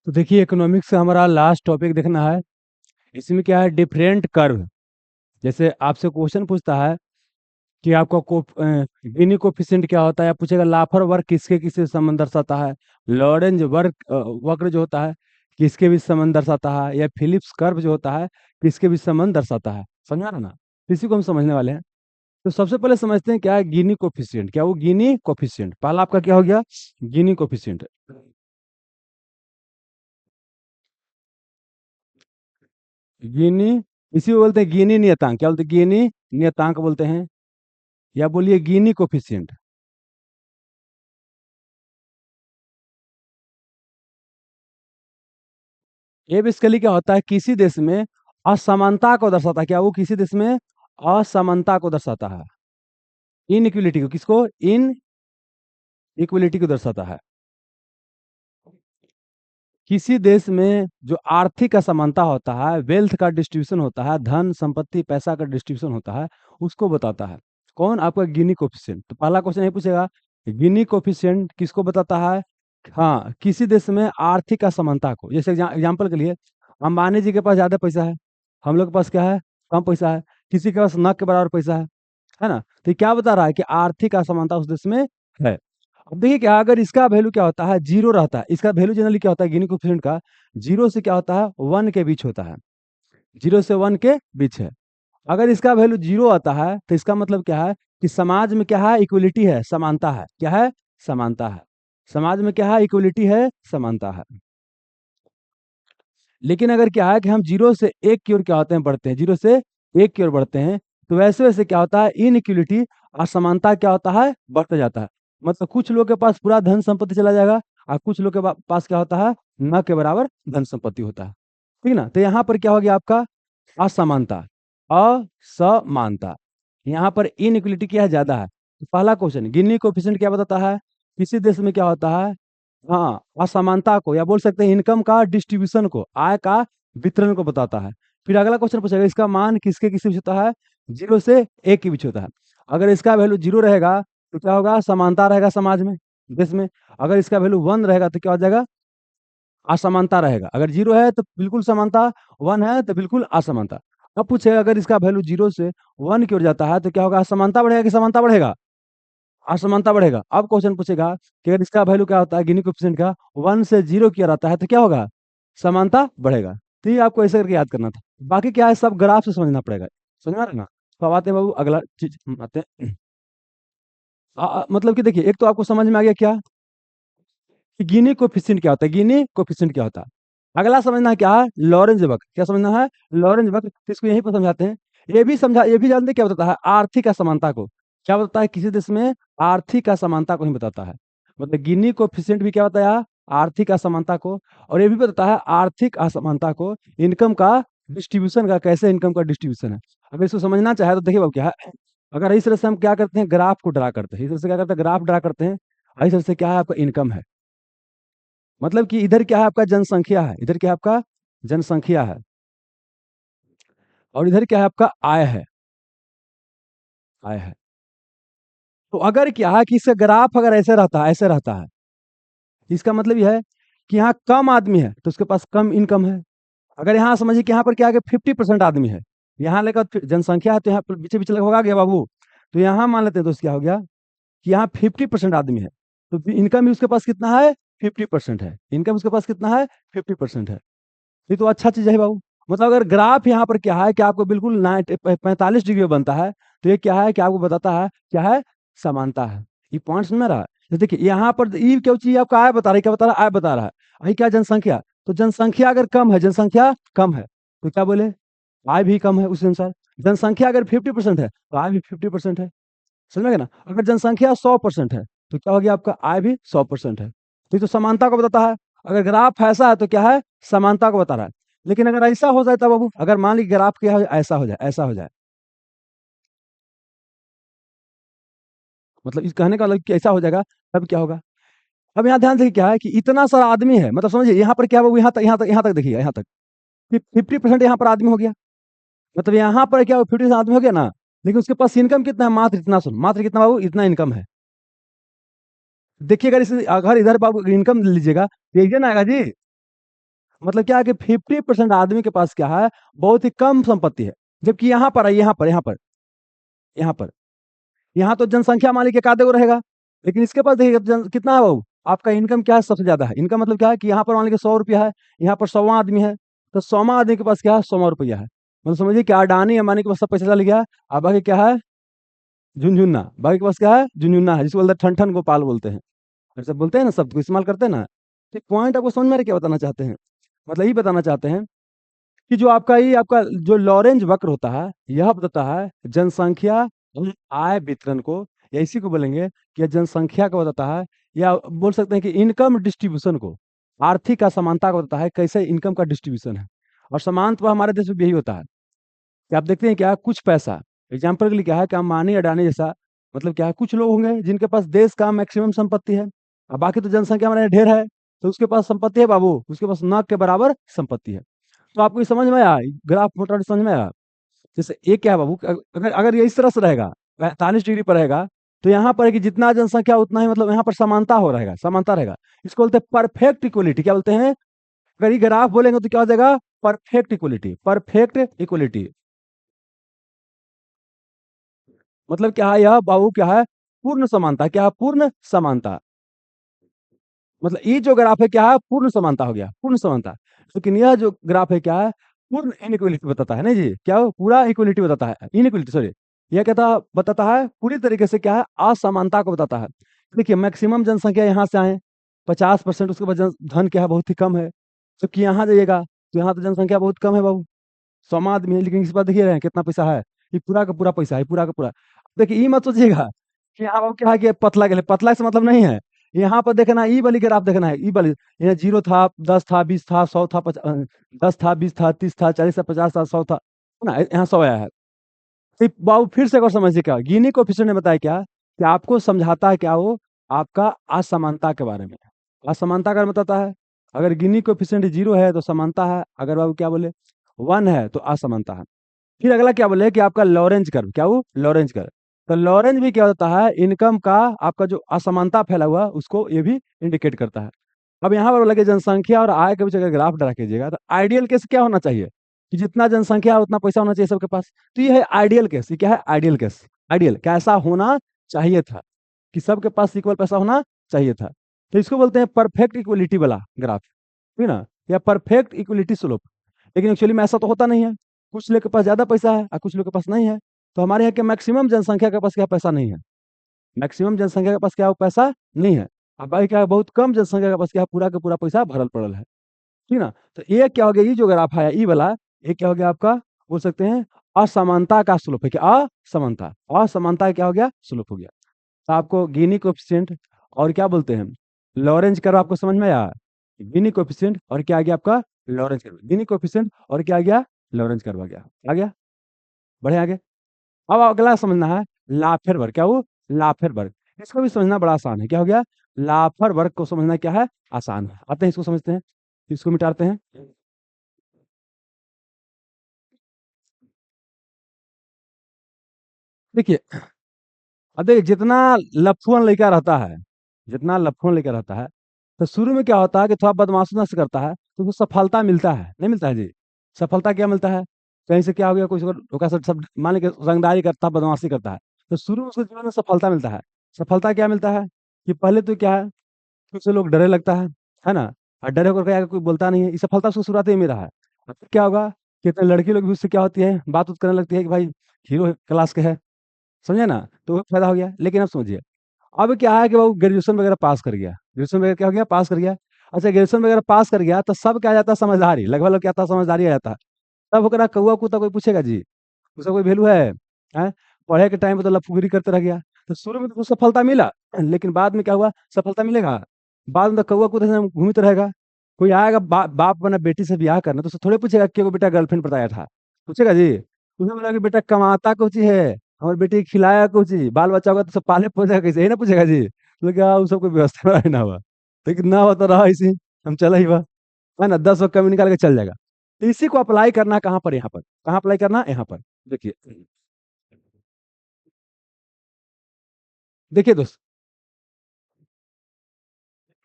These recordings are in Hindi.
तो देखिए इकोनॉमिक्स से हमारा लास्ट टॉपिक देखना है। इसमें क्या है, डिफरेंट कर्व। जैसे आपसे क्वेश्चन पूछता है कि आपका गिनी कोफिशिएंट क्या होता है, या पूछेगा लाफर वर्क किसके किससे संबंध दर्शाता है, लॉरेंज वर्क वक्र जो होता है किसके भी संबंध दर्शाता है, या फिलिप्स कर्व जो होता है किसके भी संबंध दर्शाता है। समझा रहा ना? इसी को हम समझने वाले हैं। तो सबसे पहले समझते हैं क्या है गिनी कोफिशिएंट। क्या वो गिनी कोफिशिएंट, पहला आपका क्या हो गया, गिनी कोफिशिएंट। गिनी, इसी को बोलते हैं गिनी नियतांक। क्या बोलते हैं? गिनी नियतांक बोलते हैं, या बोलिए गिनी कोफिशिएंट। ये बेसिकली क्या होता है, किसी देश में असमानता को दर्शाता है। क्या वो किसी देश में असमानता को दर्शाता है, इनइक्वलिटी को। किसको? इन इक्वलिटी को दर्शाता है। किसी देश में जो आर्थिक असमानता होता है, वेल्थ का डिस्ट्रीब्यूशन होता है, धन संपत्ति पैसा का डिस्ट्रीब्यूशन होता है, उसको बताता है। कौन? आपका गिनी कोफिशिएंट। तो पहला क्वेश्चन ये पूछेगा, गिनी कोफिशिएंट किसको बताता है? हाँ, किसी देश में आर्थिक असमानता को। जैसे एग्जाम्पल के लिए, अंबानी जी के पास ज्यादा पैसा है, हम लोग के पास क्या है, कम पैसा है। किसी के पास न के बराबर पैसा है ना? तो ये क्या बता रहा है कि आर्थिक असमानता उस देश में है। अब देखिए क्या, अगर इसका वैल्यू क्या होता है, जीरो रहता है। इसका वैल्यू जनरली क्या होता है गिनी कोएफिशिएंट का, जीरो से क्या होता है, वन के बीच होता है। जीरो से वन के बीच है। अगर इसका वैल्यू जीरो आता है तो इसका मतलब क्या है कि समाज में क्या है, इक्वलिटी है, समानता है। क्या है? समानता है। समाज में क्या है, इक्वलिटी है, समानता है। लेकिन अगर क्या है कि हम जीरो से एक की ओर क्या होते हैं, बढ़ते हैं, जीरो से एक की ओर बढ़ते हैं, तो वैसे वैसे क्या होता है, इनइक्वलिटी, असमानता क्या होता है, बढ़ता जाता है। मतलब कुछ लोग के पास पूरा धन संपत्ति चला जाएगा, और कुछ लोग के पास क्या होता है, न के बराबर धन संपत्ति होता है। ठीक ना? तो यहाँ पर क्या हो गया आपका, असमानता, असमानता। यहाँ पर इनइक्वलिटी क्या है, ज्यादा है। तो पहला क्वेश्चन, गिनी कोएफिशिएंट क्या बताता है, किसी देश में क्या होता है, हाँ, असमानता को, या बोल सकते हैं इनकम का डिस्ट्रीब्यूशन को, आय का वितरण को बताता है। फिर अगला क्वेश्चन पूछेगा, इसका मान किसके किसके बीच होता है, जीरो से एक के बीच होता है। अगर इसका वैल्यू जीरो रहेगा तो क्या होगा, समानता रहेगा समाज में, देश में। अगर इसका वैल्यू वन रहेगा तो क्या हो जाएगा, असमानता रहेगा। अगर जीरो है तो बिल्कुल समानता, वन है तो बिल्कुल असमानता। अब पूछेगा, अगर इसका वैल्यू जीरो से वन की ओर जाता है तो क्या होगा, असमानता बढ़ेगा कि समानता बढ़ेगा? असमानता बढ़ेगा। अब क्वेश्चन पूछेगा कि अगर इसका वैल्यू क्या होता है गिनी कोएफिशिएंट का, वन से जीरो किया रहता है तो क्या होगा, समानता बढ़ेगा। तो ये आपको ऐसे करके याद करना था। बाकी क्या है, सब ग्राफ से समझना पड़ेगा। समझ में आ रहा है ना? तो अब आते हैं बाबू, अगला चीज आते हैं। मतलब कि देखिए, एक तो आपको समझ में आ गया क्या कि गिनी कोएफिशिएंट क्या होता है, गिनी कोएफिशिएंट क्या होता है। अगला समझना है क्या है, लॉरेंज वक्र। क्या समझना है, लॉरेंज वक्र। तो इसको यहीं पर समझाते हैं। ये भी जानते हैं क्या बताता है, आर्थिक असमानता को। क्या बताता है, किसी देश में आर्थिक असमानता को ही बताता है। मतलब गिनी कोएफिशिएंट भी क्या बताया, आर्थिक असमानता को। और ये भी बताता है आर्थिक असमानता को इनकम का डिस्ट्रीब्यूशन का, कैसे इनकम का डिस्ट्रीब्यूशन है। अगर इसको समझना चाहे तो देखिए बाबू क्या है, अगर इस तरह से हम क्या करते हैं, ग्राफ को ड्रा करते हैं, इस तरह से क्या करते हैं, ग्राफ ड्रा करते हैं। इस तरह से क्या है, आपका इनकम है। मतलब कि इधर क्या है, आपका जनसंख्या है, इधर क्या है आपका जनसंख्या है, और इधर क्या है, आपका आय है, आय है। तो अगर क्या है कि इसका ग्राफ अगर ऐसे रहता है, ऐसे रहता है, इसका मतलब यह है कि यहाँ कम आदमी है तो उसके पास कम इनकम है। अगर यहाँ समझिए कि यहाँ पर क्या है, 50% आदमी है, यहाँ लेकर जनसंख्या है, तो यहाँ पर पीछे पीछे होगा गया बाबू। तो यहाँ मान लेते हैं, दोस्त क्या हो गया कि यहाँ 50% आदमी है, तो इनकम भी उसके पास कितना है, 50% है। इनकम उसके पास कितना है, 50% है। ये तो अच्छा चीज है बाबू। मतलब अगर ग्राफ यहाँ पर क्या है कि आपको बिल्कुल 45 डिग्री में बनता है, तो ये क्या है कि आपको बताता है क्या है, समानता है। ये पॉइंट सुन में रहा है? तो देखिए यहाँ पर ये क्या चीज आपका आय बता रहा है, क्या बता रहा है, आय बता रहा है। अभी क्या, जनसंख्या। तो जनसंख्या अगर कम है, जनसंख्या कम है, तो क्या बोले, आय भी कम है उस अनुसार। जनसंख्या अगर 50% है तो आय भी 50% है। समझ में गया ना? अगर जनसंख्या 100% है तो क्या हो गया, आपका आय भी 100% है। तो ये तो समानता को बताता है। अगर ग्राफ ऐसा है तो क्या है, समानता को बता रहा है। लेकिन अगर ऐसा हो जाए तब बाबू, अगर मान लीजिए ग्राफ क्या हो, ऐसा हो जाए, ऐसा हो जाए, मतलब इस कहने का मतलब कि ऐसा हो जाएगा, तब क्या होगा। अब यहाँ ध्यान देखिए क्या है कि इतना सारा आदमी है, मतलब समझिए यहाँ पर क्या है, वो यहाँ तक, यहाँ तक, यहाँ तक देखिए, यहाँ तक 50% यहाँ पर आदमी हो गया। मतलब यहाँ पर क्या 50% आदमी हो गया ना, लेकिन उसके पास इनकम कितना है, मात्र इतना। सुन, मात्र कितना बाबू, इतना इनकम है। देखिए, अगर इधर बाबू इनकम लीजिएगा तो एक जन आएगा जी, मतलब क्या है कि 50% आदमी के पास क्या है, बहुत ही कम संपत्ति है। जबकि यहाँ पर है, यहाँ पर यहाँ तो जनसंख्या मान लीजिए एक आधे को रहेगा, लेकिन इसके पास देखिए कितना है बाबू, आपका इनकम क्या है, सबसे ज्यादा है। इनकम मतलब क्या है कि यहाँ पर मान लीजिए 100 रुपया है, यहाँ पर 100वां आदमी है, तो 100वां आदमी के पास क्या है, 100 रुपया है। मतलब समझिए क्या, अडानी अंबानी के पास सब पैसा चल गया, अब बाकी क्या है, झुनझुन्ना, बाकी के पास क्या है, झुनझुन्ना है, जिसको बोलते हैं ठन ठन गोपाल बोलते हैं, ऐसे बोलते हैं ना, शब्द को इस्तेमाल करते हैं ना। तो पॉइंट आपको समझ में आ रहा है क्या बताना चाहते हैं? मतलब ये बताना चाहते हैं कि जो आपका जो लॉरेंज वक्र होता है, यह बताता है जनसंख्या और आय वितरण को, या इसी को बोलेंगे कि यह जनसंख्या को बताता है, या बोल सकते हैं कि इनकम डिस्ट्रीब्यूशन को, आर्थिक असमानता को बताता है, कैसे इनकम का डिस्ट्रीब्यूशन है। और समानता हमारे देश में भी यही होता है कि आप देखते हैं क्या, कुछ पैसा, एग्जाम्पल के लिए क्या है कि अंबानी अडानी जैसा, मतलब क्या है, कुछ लोग होंगे जिनके पास देश का मैक्सिमम संपत्ति है, और बाकी तो जनसंख्या हमारे यहाँ ढेर है, तो उसके पास संपत्ति है बाबू, उसके पास नाक के बराबर संपत्ति है। तो आपको ये समझ में आया, ग्राफ मोटा समझ में आया? जैसे ये क्या है बाबू, अगर अगर ये इस तरह से रहेगा, 45 डिग्री पर रहेगा, तो यहाँ पर है कि जितना जनसंख्या उतना ही, मतलब यहाँ पर समानता हो रहेगा, समानता रहेगा। इसको बोलते हैं परफेक्ट इक्वलिटी। क्या बोलते हैं? अगर ये ग्राफ बोलेंगे तो क्या हो जाएगा, परफेक्ट इक्वलिटी, परफेक्ट इक्वलिटी। मतलब क्या है यह बाबू, क्या है, पूर्ण समानता। क्या है? पूर्ण समानता। मतलब ये जो ग्राफ है क्या है, पूर्ण समानता हो गया, पूर्ण समानता। लेकिन यह जो ग्राफ है क्या है, पूर्ण इनइक्वलिटी बताता है ना जी, क्या हो, पूरा इक्वलिटी बताता है, इनइक्वलिटी सॉरी, यह कहता बताता है पूरी तरीके से क्या है, असमानता को बताता है। देखिए मैक्सिमम जनसंख्या यहाँ से आए 50%, उसके बाद धन क्या है, बहुत ही कम है। जबकि यहाँ जाइएगा तो यहाँ तो जनसंख्या बहुत कम है बाबू, 100 आदमी है, लेकिन इस बार देखिए रहे हैं कितना पैसा है, ये पूरा का पूरा पैसा है, पूरा का पूरा। देखिए ये मत सोचिएगा कि यहाँ बाबू क्या है कि पतला के लिए, पतला से मतलब नहीं है। यहाँ पर देखना, ई वाली ग्राफ देखना है, ई वाली, यहाँ 0 था, 10 था, 20 था, 100 था, 10 था, 20 था, 30 था, 40 था, 50 था, 100 था, है ना, यहाँ 100 आया है। तो बाबू फिर से एक और समझिए, क्या गिनी कोएफिशिएंट ने बताया क्या कि आपको समझाता है क्या, वो आपका असमानता के बारे में, असमानता का बताता है। अगर गिनी कोएफिशिएंट 0 है तो समानता है, अगर बाबू क्या बोले 1 है तो असमानता है। फिर अगला क्या बोले कि आपका लॉरेंज कर्व, क्या वो लॉरेंज कर्व, तो लॉरेंज भी क्या होता है, इनकम का आपका जो असमानता फैला हुआ उसको ये भी इंडिकेट करता है। अब यहाँ पर बोला कि जनसंख्या और आय के बीच अगर ग्राफ ड्रा कीजिएगा तो आइडियल केस क्या होना चाहिए, कि जितना जनसंख्या है उतना पैसा होना चाहिए सबके पास। तो ये है आइडियल केस। ये क्या है, आइडियल केस। आइडियल कैसा होना चाहिए था, कि सबके पास इक्वल पैसा होना चाहिए था। तो इसको बोलते हैं परफेक्ट इक्वलिटी वाला ग्राफ, ठीक है ना, या परफेक्ट इक्वलिटी स्लोप। लेकिन एक्चुअली में ऐसा तो होता नहीं है, कुछ लोग के पास ज्यादा पैसा है और कुछ लोग के पास नहीं है। तो हमारे यहाँ के मैक्सिमम जनसंख्या के पास क्या पैसा नहीं है, मैक्सिमम जनसंख्या के पास क्या वो पैसा नहीं है। अब भाई क्या है, बहुत कम जनसंख्या के पास क्या है, पूरा का पूरा पैसा भरल पड़ल है, ठीक ना। तो ये क्या हो गया, ये जो ग्राफ है ई वाला, ये क्या हो गया आपका, बोल सकते हैं असमानता का स्लोप है। क्या, असमानता, असमानता क्या हो गया, स्लोप हो गया। तो आपको गिनी कोएफिशिएंट और क्या बोलते हैं, लॉरेंज कर्व आपको समझ में आया। गिनी कोएफिशिएंट और क्या आ गया आपका, लॉरेंज कर्व। गिनी कोएफिशिएंट और क्या आ गया, लॉरेंज कर्व आ गया, आ गया। बढ़े आगे। अब अगला समझना है लाफेर वर्ग। क्या वो, लाफेर वर्ग। इसको भी समझना बड़ा आसान है। क्या हो गया, लाफर वर्ग को समझना क्या है, आसान है। आते हैं इसको समझते हैं, इसको मिटाते हैं। देखिए, अब देखिए जितना लफुअन लड़का रहता है, जितना लफुअन लड़का रहता है, तो शुरू में क्या होता है कि थोड़ा बदमाशी से करता है तो उसको सफलता मिलता है, नहीं मिलता है जी। सफलता क्या मिलता है, कहीं से क्या हो गया, कुछ धोखा सब मान लीजिए रंगदारी करता है, बदमाशी करता है, तो शुरू में उसको जीवन में सफलता मिलता है। सफलता क्या मिलता है, कि पहले तो क्या है, कुछ लोग डरे लगता है ना, और डरे होकर क्या कोई बोलता नहीं है, ये सफलता उसको शुरुआत में रहा है। और फिर क्या होगा, कितने लड़की लोग भी उससे क्या होती है, बात उत करने लगती है कि भाई हीरो क्लास के है, समझे ना, तो वो फायदा हो गया। लेकिन अब समझिए, अब क्या है कि वो ग्रेजुएशन वगैरह पास कर गया, ग्रेजुएशन वगैरह क्या हो गया, पास कर गया। अच्छा ग्रेजुएशन वगैरह पास कर गया तो सब क्या आ जाता है, समझदारी, लगभग लोग क्या आता है, समझदारी आ जाता है। तब ओकरा कौआ कुत्ता कोई पूछेगा जी, उसका कोई वैल्यू है? हैं? पढ़े के टाइम पे तो लफुगरी करते रह गया, तो शुरू में तो कुछ सफलता मिला, लेकिन बाद में क्या हुआ, सफलता मिलेगा, बाद में तो कौआ कुत्ते से घूमते रहेगा। कोई आएगा बाप अपना बेटी से ब्याह करना, तो उससे थोड़े पूछेगा कि वो बेटा गर्लफ्रेंड बताया था, पूछेगा जी? उसने बोला कि बेटा कमाता कुछ ही है, हमारे बेटी को खिलाया कुछ ही, बाल बच्चा होगा तो सब पाले पोसेगा कैसे, यही ना पूछेगा जी? तो क्या उस सबको व्यवस्था में ना हुआ, लेकिन ना होता रहा इसी, हम चला ही हुआ, है ना, 10 वक्त कमी निकाल के चल जाएगा। तो इसी को अप्लाई करना कहाँ पर, यहाँ पर, कहाँ अप्लाई करना, यहाँ पर। देखिए, देखिए दोस्त,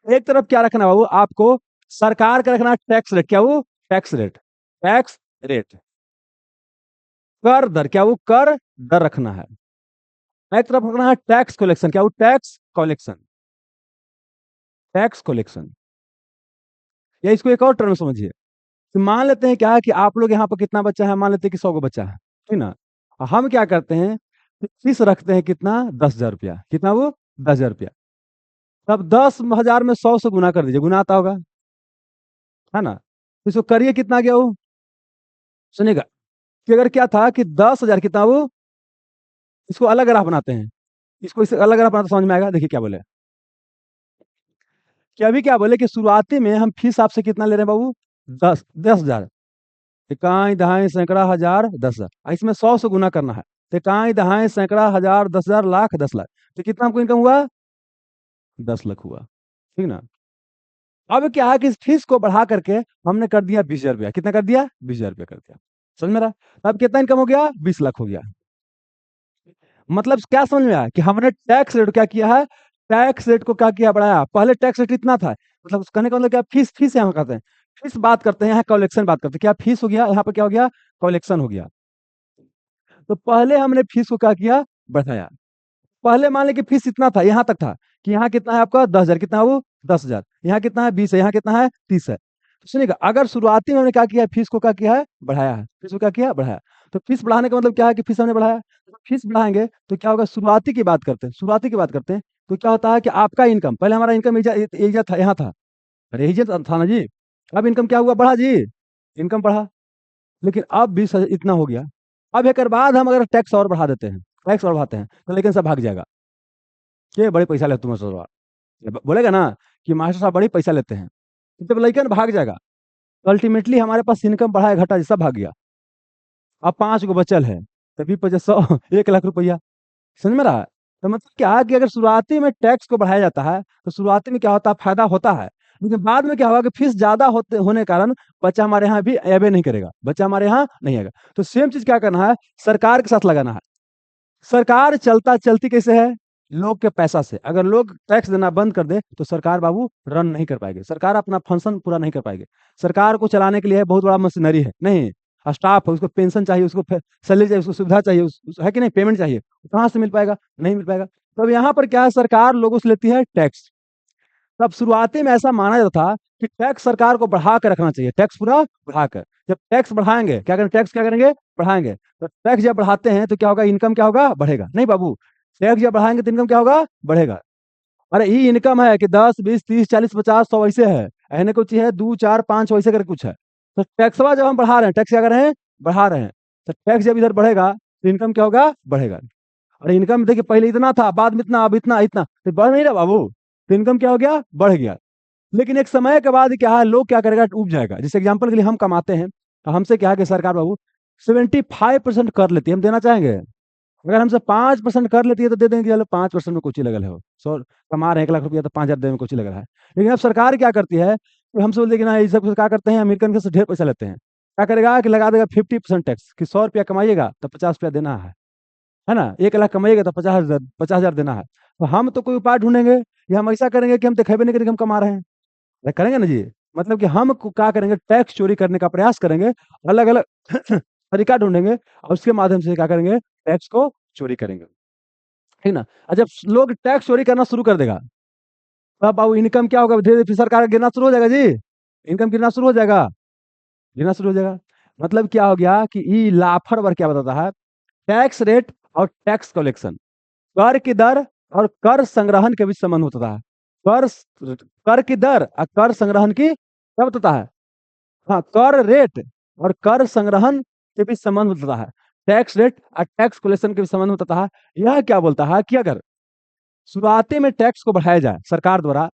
एक तरफ क्या रखना बाबू आपको, सरकार का रखना है टैक्स रेट, क्या वो टैक्स रेट, टैक्स रेट। कर दर, क्या वो कर दर रखना है। एक तरफ रखना है टैक्स कलेक्शन, क्या वो टैक्स कलेक्शन, टैक्स कलेक्शन। या इसको एक और टर्म समझिए, तो मान लेते हैं क्या है कि आप लोग यहाँ पर कितना बच्चा है, मान लेते हैं कि 100 को बच्चा है, ठीक ना। हम क्या करते हैं, फीस रखते हैं कितना, 10,000 रुपया, कितना वो 10,000 रुपया। तब 10,000 में 100 से गुना कर दीजिए, गुना आता होगा, है ना। तो इसको करिए, कितना गया वो, सुनिएगा कि अगर क्या था कि 10,000 कितना वो, इसको अलग ग्राफ बनाते हैं, इसको इससे अलग ग्राफ बनाते समझ में आएगा। देखिए क्या बोले, कि अभी क्या बोले कि शुरुआती में हम फीस आपसे कितना ले रहे हैं बाबू, 10,000। इकाई दहाई सैकड़ा हजार 10,000, इसमें 100 से गुना करना है। तो इकाई दहाई सैकड़ा हजार 10,000 लाख 10 लाख, तो कितना हमको इनकम हुआ, 10 लाख हुआ, ठीक ना। अब क्या है कि इस फीस को बढ़ा करके हमने कर दिया 20,000 रुपया, कितना कर दिया, 20,000 रुपया कर दिया, समझ में रहा। अब कितना इनकम हो गया, 20 लाख हो गया। मतलब क्या समझ में आया कि हमने टैक्स रेट क्या किया है, टैक्स रेट को क्या किया, बढ़ाया। पहले टैक्स रेट इतना था, मतलब कहने का मतलब क्या, फीस, फीस यहाँ करते हैं, फीस बात करते हैं, यहाँ कलेक्शन बात करते हैं। क्या फीस हो गया, यहाँ पर क्या हो गया, कलेक्शन हो गया। तो पहले हमने फीस को क्या किया, बढ़ाया। पहले मान लें कि फीस इतना था, यहाँ तक था कि यहाँ कितना है आपका 10,000, कितना है वो 10,000, यहाँ कितना है 20 है, यहाँ कितना है 30 है। तो सुनिएगा, अगर शुरुआती में हमने क्या किया है, फीस को क्या किया है, बढ़ाया है, फीस को क्या किया, बढ़ाया। तो फीस बढ़ाने का मतलब क्या है कि फीस हमने बढ़ाया। तो फीस बढ़ाएंगे तो क्या होगा, शुरुआती की बात करते हैं, शुरुआती की बात करते हैं। तो क्या होता है कि आपका इनकम, पहले हमारा इनकम एजा था, यहाँ था, अरे एजा था ना जी। अब इनकम क्या हुआ, बढ़ा जी, इनकम बढ़ा। लेकिन अब 20,000 इतना हो गया। अब एक बाद हम अगर टैक्स और बढ़ा देते हैं, टैक्स और बढ़ाते हैं, तो लेकिन सब भाग जाएगा, ये बड़े पैसा लेते तुम मास्टर साहब, बोलेगा ना कि मास्टर साहब बड़े पैसा लेते हैं, तो जब लड़कन भाग जाएगा, तो अल्टीमेटली हमारे पास इनकम बढ़ा है घटा है, सब भाग गया। अब 5 गो बचल है, तभी 100 1 लाख रुपया, समझ में रहा है। तो मतलब क्या है कि अगर शुरुआती में टैक्स को बढ़ाया जाता है, तो शुरुआती में क्या होता है, फायदा होता है। लेकिन बाद में क्या होगा कि फीस ज्यादा होने के कारण बच्चा हमारे यहाँ भी अबे नहीं करेगा, बच्चा हमारे यहाँ नहीं आएगा। तो सेम चीज क्या करना है, सरकार के साथ लगाना है। सरकार चलता चलती कैसे है, लोग के पैसा से। अगर लोग टैक्स देना बंद कर दे तो सरकार बाबू रन नहीं कर पाएगी, सरकार अपना फंक्शन पूरा नहीं कर पाएगी। सरकार को चलाने के लिए बहुत बड़ा मशीनरी है, नहीं स्टाफ है, उसको पेंशन चाहिए, उसको सैलरी चाहिए, उसको सुविधा चाहिए, है कि नहीं, पेमेंट चाहिए, कहाँ से मिल पाएगा, नहीं मिल पाएगा। तो अब यहाँ पर क्या है, सरकार लोगों से लेती है टैक्स। तब शुरुआती में ऐसा माना जाता था कि टैक्स सरकार को बढ़ा कर रखना चाहिए, टैक्स पूरा बढ़ाकर। जब टैक्स बढ़ाएंगे क्या करेंगे, टैक्स क्या करेंगे, बढ़ाएंगे। तो टैक्स जब बढ़ाते हैं तो क्या होगा, इनकम क्या होगा, बढ़ेगा, नहीं बाबू। टैक्स जब बढ़ाएंगे तो इनकम क्या होगा, बढ़ेगा। अरे ये इनकम है कि 10 20 30 40 50 100 ऐसे है, ऐसे कुछ है 2 4 5 वैसे करके कुछ है। तो टैक्सवा जब हम बढ़ा रहे हैं, टैक्स क्या कर रहे हैं, बढ़ा रहे हैं। तो टैक्स जब इधर बढ़ेगा तो इनकम क्या होगा, बढ़ेगा। और इनकम देखिए पहले इतना था, बाद में इतना, अब इतना इतना, तो बढ़ नहीं रहा बाबू। तो इनकम क्या हो गया, बढ़ गया। लेकिन एक समय के बाद क्या है, लोग क्या करेगा, उब जाएगा। जैसे एग्जाम्पल के लिए हम कमाते हैं, तो हमसे क्या है कि सरकार बाबू 75% कर लेती है, हम देना चाहेंगे। अगर हमसे 5% कर लेती है तो दे देंगे, चलो 5% में कुछ ही लगल है, 100 कमा रहे हैं 1 लाख रुपया, तो 5,000 देने में कुछ ही लग रहा है। लेकिन अब सरकार क्या करती है कि हमसे बोलते कि ना, ये सब क्या करते हैं, अमेरिकन से ढेर पैसा लेते हैं। क्या करेगा कि लगा देगा 50% टैक्स, कि 100 रुपया कमाइएगा तो 50 रुपया देना है ना। 1 लाख कमाइएगा तो 50,000 देना है। तो हम तो कोई उपाय ढूंढेंगे, या हम ऐसा करेंगे कि हम दिखेबे नहीं करेंगे हम कमा रहे हैं, करेंगे ना जी। मतलब कि हम क्या करेंगे, टैक्स चोरी करने का प्रयास करेंगे, अलग अलग तरीका ढूंढेंगे, और उसके माध्यम से क्या करेंगे, टैक्स को चोरी करेंगे, ठीक ना। और जब लोग टैक्स चोरी करना शुरू कर देगा, तब अब इनकम क्या होगा, धीरे धीरे फिर सरकार गिरना शुरू हो जाएगा जी, इनकम गिरना शुरू हो जाएगा, गिरना शुरू हो जाएगा। मतलब क्या हो गया कि ये लाफर वर्ग क्या बताता है, टैक्स रेट और टैक्स कलेक्शन, कर की दर और कर संग्रहण के बीच संबंध होता है। कर कर की दर और कर संग्रहण की क्या होता है, हाँ, कर रेट और कर संग्रहण के बीच संबंध होता है। टैक्स रेट और टैक्स कलेक्शन के बीच संबंध होता है। यह क्या बोलता है कि अगर शुरुआती में टैक्स को बढ़ाया जाए सरकार द्वारा,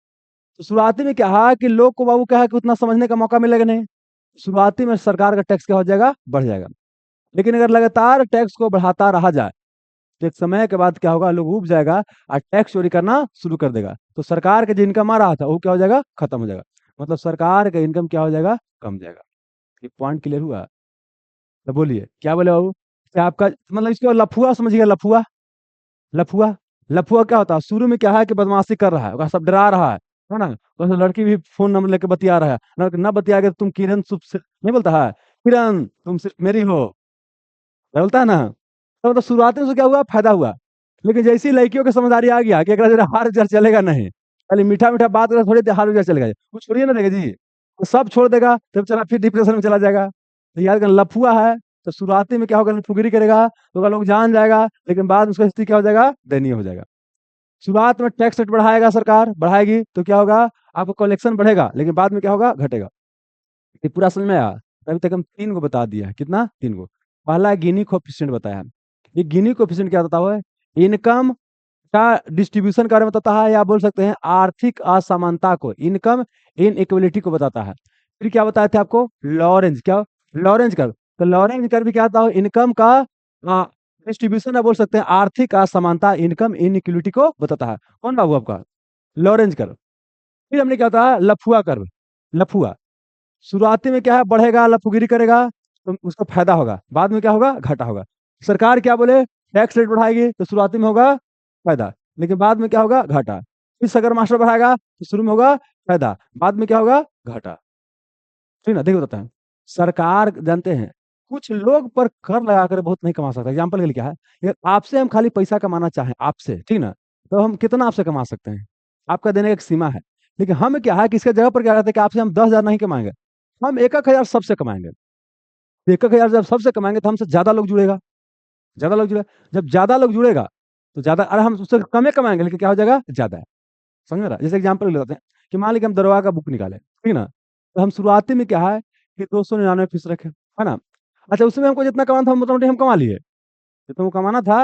तो शुरुआती में क्या है कि लोग को बाबू क्या है कि उतना समझने का मौका मिलेगा नहीं। शुरुआती में सरकार का टैक्स क्या हो जाएगा, बढ़ जाएगा। लेकिन अगर लगातार टैक्स को बढ़ाता रहा जाए, तो एक समय के बाद क्या होगा, लोग उब जाएगा और टैक्स चोरी करना शुरू कर देगा। तो सरकार का जो इनकम आ रहा था वो क्या हो जाएगा, खत्म हो जाएगा। मतलब सरकार का इनकम क्या हो जाएगा, कम हो जाएगा। ये पॉइंट क्लियर हुआ, तो बोलिए क्या बोले बाबू, क्या आपका मतलब इसको लफुआ समझिएगा, लफुआ, लफुआ, लफुआ क्या होता है, शुरू में क्या है कि बदमाशी कर रहा है, ओकरा सब डरा रहा है, है ना? तो लड़की भी फोन नंबर लेके बतिया रहा है, ना बतिया के तुम किरण सुप से नहीं बोलता है, किरण तुम सिर्फ मेरी हो, बोलता है ना? तो मतलब शुरुआत में उसको क्या हुआ, फायदा हुआ। लेकिन जैसी लड़कियों के समझदारी आ गया कि एकरा जरा हार गुजर चलेगा नहीं, खाली मीठा मीठा बात करे थोड़ी देर हार गुजर चलेगा, वो छोड़िए ना देगा जी, वो सब छोड़ देगा, तब चला फिर डिप्रेशन में चला जाएगा। तो यार अगर लफुआ है, तो शुरुआती में क्या होगा, लफुगिरी करेगा तो अगर लोग जान जाएगा, लेकिन बाद में उसका स्थिति क्या हो जाएगा, दयनीय हो जाएगा। शुरुआत में टैक्स रेट बढ़ाएगा, सरकार बढ़ाएगी तो क्या होगा, आपका कलेक्शन बढ़ेगा, लेकिन बाद में क्या होगा, घटेगा। ये पूरा समझ में आया? अभी तक हम 3 को बता दिया है, कितना, 3 को। पहला गिनी कोएफिशिएंट बताया है। ये गिनी कोएफिशिएंट क्या बताता है, इनकम का डिस्ट्रीब्यूशन के बारे में बताता है, या बोल सकते हैं आर्थिक असमानता को, इनकम इनइक्वालिटी को बताता है। फिर क्या बताए थे आपको, लॉरेंज, क्या, लॉरेंज कर्व। तो लॉरेंज कर्व भी क्या होता है, इनकम का डिस्ट्रीब्यूशन, या बोल सकते हैं आर्थिक असमानता, इनकम इनइक्वालिटी को बताता है। कौन बाबू आपका, लॉरेंज कर्व। फिर हमने क्या होता है, लफुआ कर्व। लफुआ शुरुआती में क्या है, बढ़ेगा, लफुगिरी करेगा तो उसको फायदा होगा, बाद में क्या होगा, घाटा होगा। सरकार क्या बोले, टैक्स रेट बढ़ाएगी तो शुरुआती में होगा फायदा, लेकिन बाद में क्या होगा, घाटा। फिर अगर मास्टर बढ़ाएगा तो शुरू में होगा फायदा, बाद में क्या होगा, घाटा। ठीक ना, देखिए बताते हैं। सरकार जानते हैं, कुछ लोग पर कर लगाकर बहुत नहीं कमा सकता। एग्जाम्पल के लिए क्या है, अगर आपसे हम खाली पैसा कमाना चाहें आपसे, ठीक ना, तो हम कितना आपसे कमा सकते हैं, आपका देने का एक सीमा है। लेकिन हम क्या है कि इसके जगह पर क्या करते हैं कि आपसे हम 10,000 नहीं कमाएंगे, हम 1,000 सबसे कमाएंगे। 1,000 जब सबसे कमाएंगे तो हमसे ज्यादा लोग जुड़ेगा, ज्यादा लोग जुड़ेगा। जब ज्यादा लोग जुड़ेगा तो ज्यादा, अरे हम उससे कम ही कमाएंगे लेकिन क्या हो जाएगा, ज्यादा है। समझ रहा, जैसे एग्जाम्पल ले लेते हैं कि मान लीजिए हम दरोगा का बुक निकाले, ठीक ना, तो हम शुरुआती में क्या है कि 299 फीस रखे, है ना। अच्छा, उसमें हमको जितना कमाना था मोटामोटी हम कमा लिए, जितना वो कमाना था,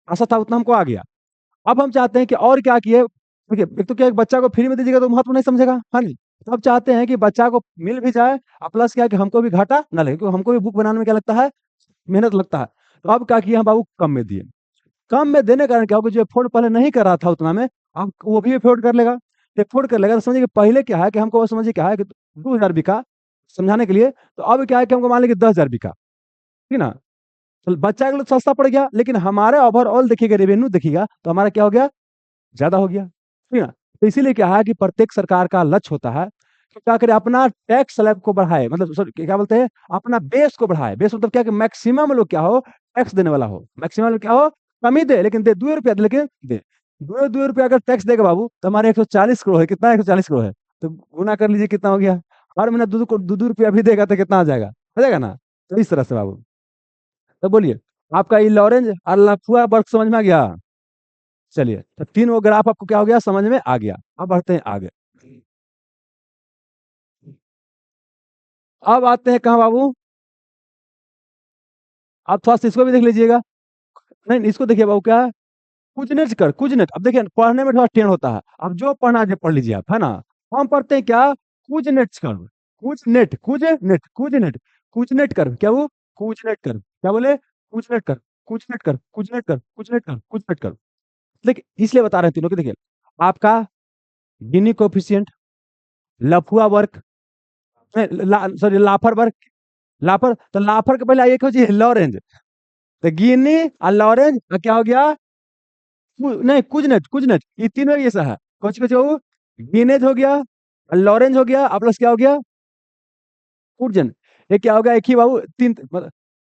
आशा था उतना हमको आ गया। अब हम चाहते हैं कि और क्या किए, देखिए एक तो क्या, एक बच्चा को फ्री में दीजिएगा तो महत्व नहीं समझेगा, है नहीं। तो अब चाहते हैं कि बच्चा को मिल भी जाए और प्लस क्या है कि हमको भी घाटा ना लगे, क्योंकि हमको भी बुक बनाने में क्या लगता है, मेहनत लगता है। तो अब क्या किया, हम बाबू कम में दिए। कम में देने के कारण क्या होगा, जो अफोर्ड पहले नहीं कर रहा था उतना में, अब वो भी अफोर्ड कर लेगा। अफोर्ड कर लेगा तो समझिए कि पहले क्या है कि हमको, समझिए क्या है कि 2,000 बिका, समझाने के लिए, तो अब क्या है कि हमको मान लीजिए 10,000 बिका, ठीक ना। तो बच्चा के लिए सस्ता पड़ गया, लेकिन हमारे ओवरऑल देखिएगा, रेवेन्यू देखिएगा तो हमारा क्या हो गया, ज्यादा हो गया, ठीक है। तो इसीलिए क्या है कि प्रत्येक सरकार का लक्ष्य होता है कि क्या करे, अपना टैक्स स्लैब को बढ़ाए, मतलब सॉरी क्या बोलते हैं, अपना बेस को बढ़ाए। बेस मतलब क्या, कि मैक्सिमम लोग क्या हो, टैक्स देने वाला हो, मैक्सिमम लोग क्या हो, कम ही दे लेकिन दे, 2 रुपया दे लेकिन दे। 2 रुपया अगर टैक्स देगा बाबू तो हमारे 140 करोड़ है, कितना, 140 करोड़ है, तो गुना कर लीजिए कितना हो गया। हर महीना दो रुपया भी देगा तो कितना आ जाएगा ना। तो इस तरह से बाबू, तो बोलिए, आपका ये लॉरेंज और लफुआ वर्क समझ में आ गया। चलिए, तो 3 वो ग्राफ आपको क्या हो गया, समझ में आ गया। अब बढ़ते हैं आगे। अब आते हैं कहाँ बाबू, आप थोड़ा सा इसको भी देख लीजिएगा। नहीं नहीं, इसको देखिए बाबू, क्या है, कुजनेट कर, कुजनेट। अब देखिए पढ़ने में थोड़ा टेढ़ होता है, अब जो पढ़ना है पढ़ लीजिए आप, है ना। हम पढ़ते हैं क्या, कुजनेट कर, कुजनेट, कुजनेट, कुजनेट, कुजनेट कर, क्या वो, कुजनेट कर, क्या बोले, कुजनेट कर, कुजनेट कर, कुजनेट कर, कुजनेट कर, कुजनेट कर। देखिए इसलिए बता रहे हैं तीनों के, देखिए आपका गिनी कोफिशिएंट, लफुआ वर्क, सॉरी लाफर वर्क, लाफर, तो लाफर के पहले आइए क्या चीज, लॉरेंज। तो गिनी और लॉरेंज और क्या हो गया, नहीं कुजनेट, कुजनेट, ये तीनों ये सा है। कुछ कुछ हो, गिनेज हो गया, लॉरेंज हो गया, और प्लस क्या हो गया, कुर्जन। ये क्या हो गया, एक ही बाबू, तीन मतलब,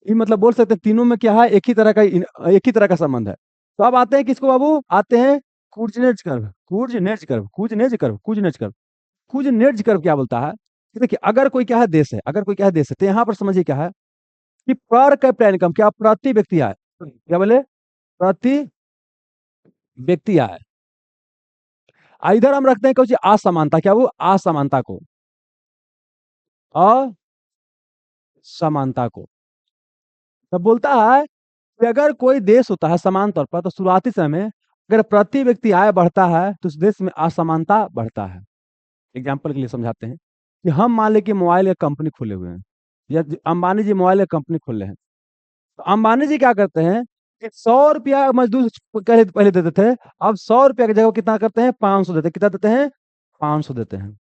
ये मतलब बोल सकते हैं तीनों में क्या है, एक ही तरह का, एक ही तरह का संबंध है। तो अब आते हैं किसको बाबू, आते हैं Kuznets curve, Kuznets curve, Kuznets curve, Kuznets curve. Kuznets curve क्या बोलता है कि देखिए, अगर कोई क्या है देश है, अगर कोई क्या है देश है, तो यहाँ पर समझिए क्या है कि पर कैपिटा इनकम, क्या प्रति व्यक्ति आय, क्या बोले, प्रति व्यक्ति आय। इधर हम रखते हैं कुछ असमानता, क्या वो, असमानता को, असमानता को। तब बोलता है कि अगर कोई देश होता है समान तौर पर, तो शुरुआती समय में अगर प्रति व्यक्ति आय बढ़ता है तो उस देश में असमानता बढ़ता है। एग्जाम्पल के लिए समझाते हैं कि हम मान लें कि मोबाइल का कंपनी खोले हुए हैं, या अंबानी जी मोबाइल का कंपनी खोले हैं। तो अंबानी जी क्या करते हैं कि 100 रुपया मजदूर पहले पहले देते थे, अब 100 रुपया की जगह वो कितना करते हैं, 500 देते हैं। कितना देते हैं, 500 देते हैं।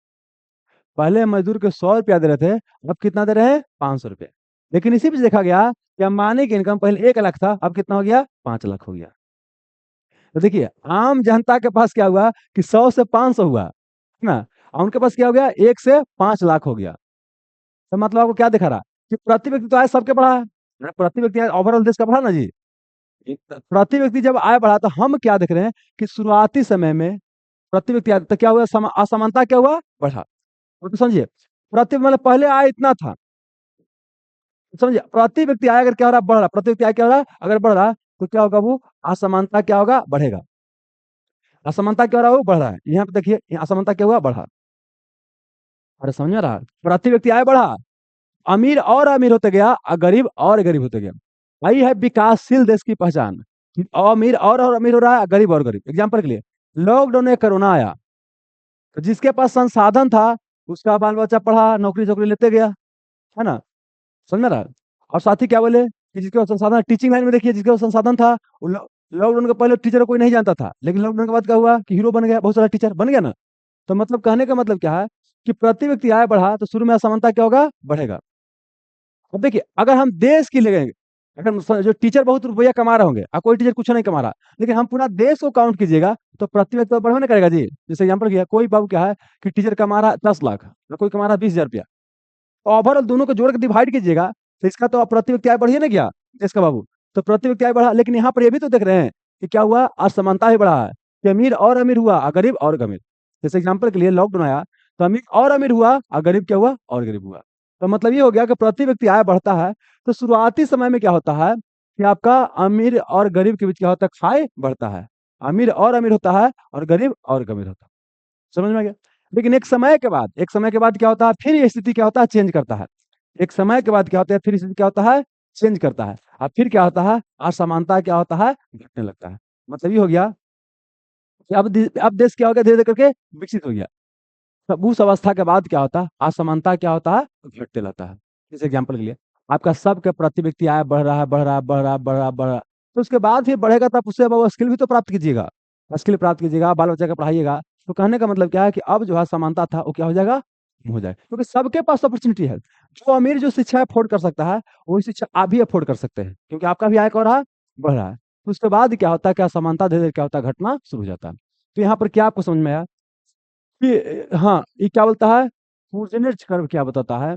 पहले मजदूर के 100 रुपया दे रहे थे, अब कितना दे रहे हैं, 500 रुपया। लेकिन इसी बीच देखा गया कि अंबानी की इनकम पहले 1 लाख था, अब कितना हो गया, 5 लाख हो गया। तो देखिए आम जनता के पास क्या हुआ कि 100 से 500 हुआ, है ना? और उनके पास क्या हो गया, 1 से 5 लाख हो गया। तो मतलब आपको क्या दिखा रहा कि प्रति व्यक्ति तो आय सबके बढ़ा है ना, प्रति व्यक्ति ओवरऑल देश का बढ़ा ना जी। प्रति व्यक्ति जब आय बढ़ा तो हम क्या देख रहे हैं कि शुरुआती समय में प्रति व्यक्ति आय तो क्या हुआ, असमानता क्या हुआ, बढ़ा। तो समझिए, प्रति मतलब पहले आय इतना था, समझिए प्रति व्यक्ति आय अगर क्या हो रहा, बढ़ रहा, प्रति व्यक्ति आय क्या हो रहा, अगर बढ़ रहा तो क्या होगा, वो असमानता क्या होगा, बढ़ेगा। असमानता क्या हो रहा है, वो बढ़ रहा है। यहाँ पे देखिए, यहाँ असमानता क्या हुआ, बढ़ा। अरे समझ में रहा, प्रति व्यक्ति आय बढ़ा, अमीर और अमीर होते गया और गरीब और गरीब होते गया। वही है विकासशील देश की पहचान कि अमीर और अमीर हो रहा है, गरीब और गरीब। एग्जाम्पल के लिए, लॉकडाउन में कोरोना आया तो जिसके पास संसाधन था उसका बाल बच्चा पढ़ा, नौकरी चौकरी लेते गया, है ना? समझ में रहा। और साथ ही क्या बोले कि जिसके पास संसाधन, टीचिंग लाइन में देखिए जिसके पास संसाधन था, वो लॉकडाउन के पहले टीचर को कोई नहीं जानता था, लेकिन लॉकडाउन के बाद क्या हुआ कि हीरो बन गया, बहुत सारा टीचर बन गया ना। तो मतलब कहने का मतलब क्या है कि प्रति व्यक्ति आय बढ़ा तो शुरू में असमानता क्या होगा, बढ़ेगा। अब देखिए, अगर हम देश की लेंगे, अगर जो टीचर बहुत रुपया कमा रहे होंगे और कोई टीचर कुछ नहीं कमा रहा, लेकिन हम पूरा देश को काउंट कीजिएगा तो प्रति व्यक्ति तो बढ़वे नहीं करेगा जी। जैसे एग्जाम्पल किया, कोई बाबू क्या है कि टीचर कमा रहा है 10 लाख और कोई कमा रहा है 20,000 रुपया, तो ओवरऑल दोनों को जोड़ के डिवाइड कीजिएगा तो इसका तो प्रति व्यक्ति आय बढ़िए ना गया देश का बाबू। तो प्रति व्यक्ति आय बढ़ा, लेकिन यहाँ पर ये भी तो देख रहे हैं कि क्या हुआ, असमानता ही बढ़ा है कि अमीर और अमीर हुआ और गरीब और गरीब। जैसे एग्जाम्पल के लिए लॉकडाउन आया तो अमीर और अमीर हुआ और गरीब क्या हुआ, और गरीब हुआ। तो मतलब ये हो गया कि प्रति व्यक्ति आय बढ़ता है तो शुरुआती समय में क्या होता है कि आपका अमीर और गरीब के बीच क्या होता है, खाई बढ़ता है। अमीर और अमीर होता है और गरीब और गरीब होता है। समझ में आ गया। लेकिन एक समय के बाद क्या होता है, फिर ये स्थिति क्या होता है, चेंज करता है। एक समय के बाद क्या होता है, फिर स्थिति क्या होता है, चेंज करता है। और फिर क्या होता है, असमानता क्या होता है, घटने लगता है। मतलब ये हो गया कि अब देश क्या हो गया, धीरे धीरे करके विकसित हो गया। तब उस अवस्था के बाद क्या होता है, असमानता क्या होता है, घटने लगता है। जैसे एग्जाम्पल के लिए, आपका सबके प्रति व्यक्ति आय बढ़ रहा है, बढ़ रहा है, बढ़ रहा है, बढ़ रहा है, बढ़ रहा है। तो उसके बाद फिर बढ़ेगा तो आप उससे अब स्किल भी तो प्राप्त कीजिएगा, स्किल प्राप्त कीजिएगा, बाल बच्चा का पढ़ाइएगा। तो कहने का मतलब क्या है कि अब जो है समानता था वो क्या हो जाएगा, कम हो जाएगा, क्योंकि सबके पास अपॉर्चुनिटी है। जो अमीर जो शिक्षा अफोर्ड कर सकता है वही शिक्षा आप भी अफोर्ड कर सकते हैं, क्योंकि आपका भी आय क्या हो रहा है, बढ़ रहा है। तो उसके बाद क्या होता है, क्या समानता धीरे धीरे क्या होता है, घटना शुरू हो जाता है। तो यहाँ पर क्या आपको समझ में आया कि हाँ, ये क्या बोलता है, फूजनेट कर्व क्या बताता है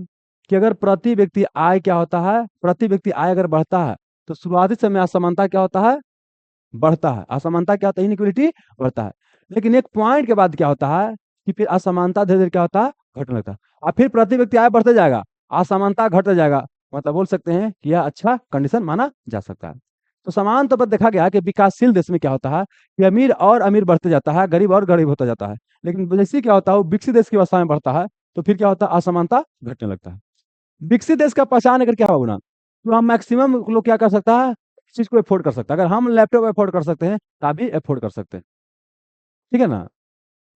कि अगर प्रति व्यक्ति आय क्या होता है, प्रति व्यक्ति आय अगर बढ़ता है तो शुरुआती समय असमानता क्या होता है, बढ़ता है। असमानता क्या होता है, इनइक्वालिटी बढ़ता है। लेकिन एक पॉइंट के बाद क्या होता है कि फिर असमानता धीरे धीरे क्या होता है, घटने लगता है। और फिर प्रति व्यक्ति आय बढ़ते जाएगा, असमानता घटते जाएगा। मतलब बोल सकते हैं कि यह अच्छा कंडीशन माना जा सकता है। तो समान तौर पर देखा गया कि विकासशील देश में क्या होता है कि अमीर और अमीर बढ़ते जाता है, गरीब और गरीब होता जाता है। लेकिन जैसे ही क्या होता है, वो विकसित देश की अवस्था में बढ़ता है तो फिर क्या होता है, असमानता घटने लगता है। विकसित देश का पहचान अगर क्या होगा ना, तो हम मैक्सिमम लोग क्या कर सकता है, इस चीज को अफोर्ड कर सकता है। अगर हम लैपटॉप अफोर्ड कर सकते हैं तो आप भी अफोर्ड कर सकते हैं, ठीक है ना?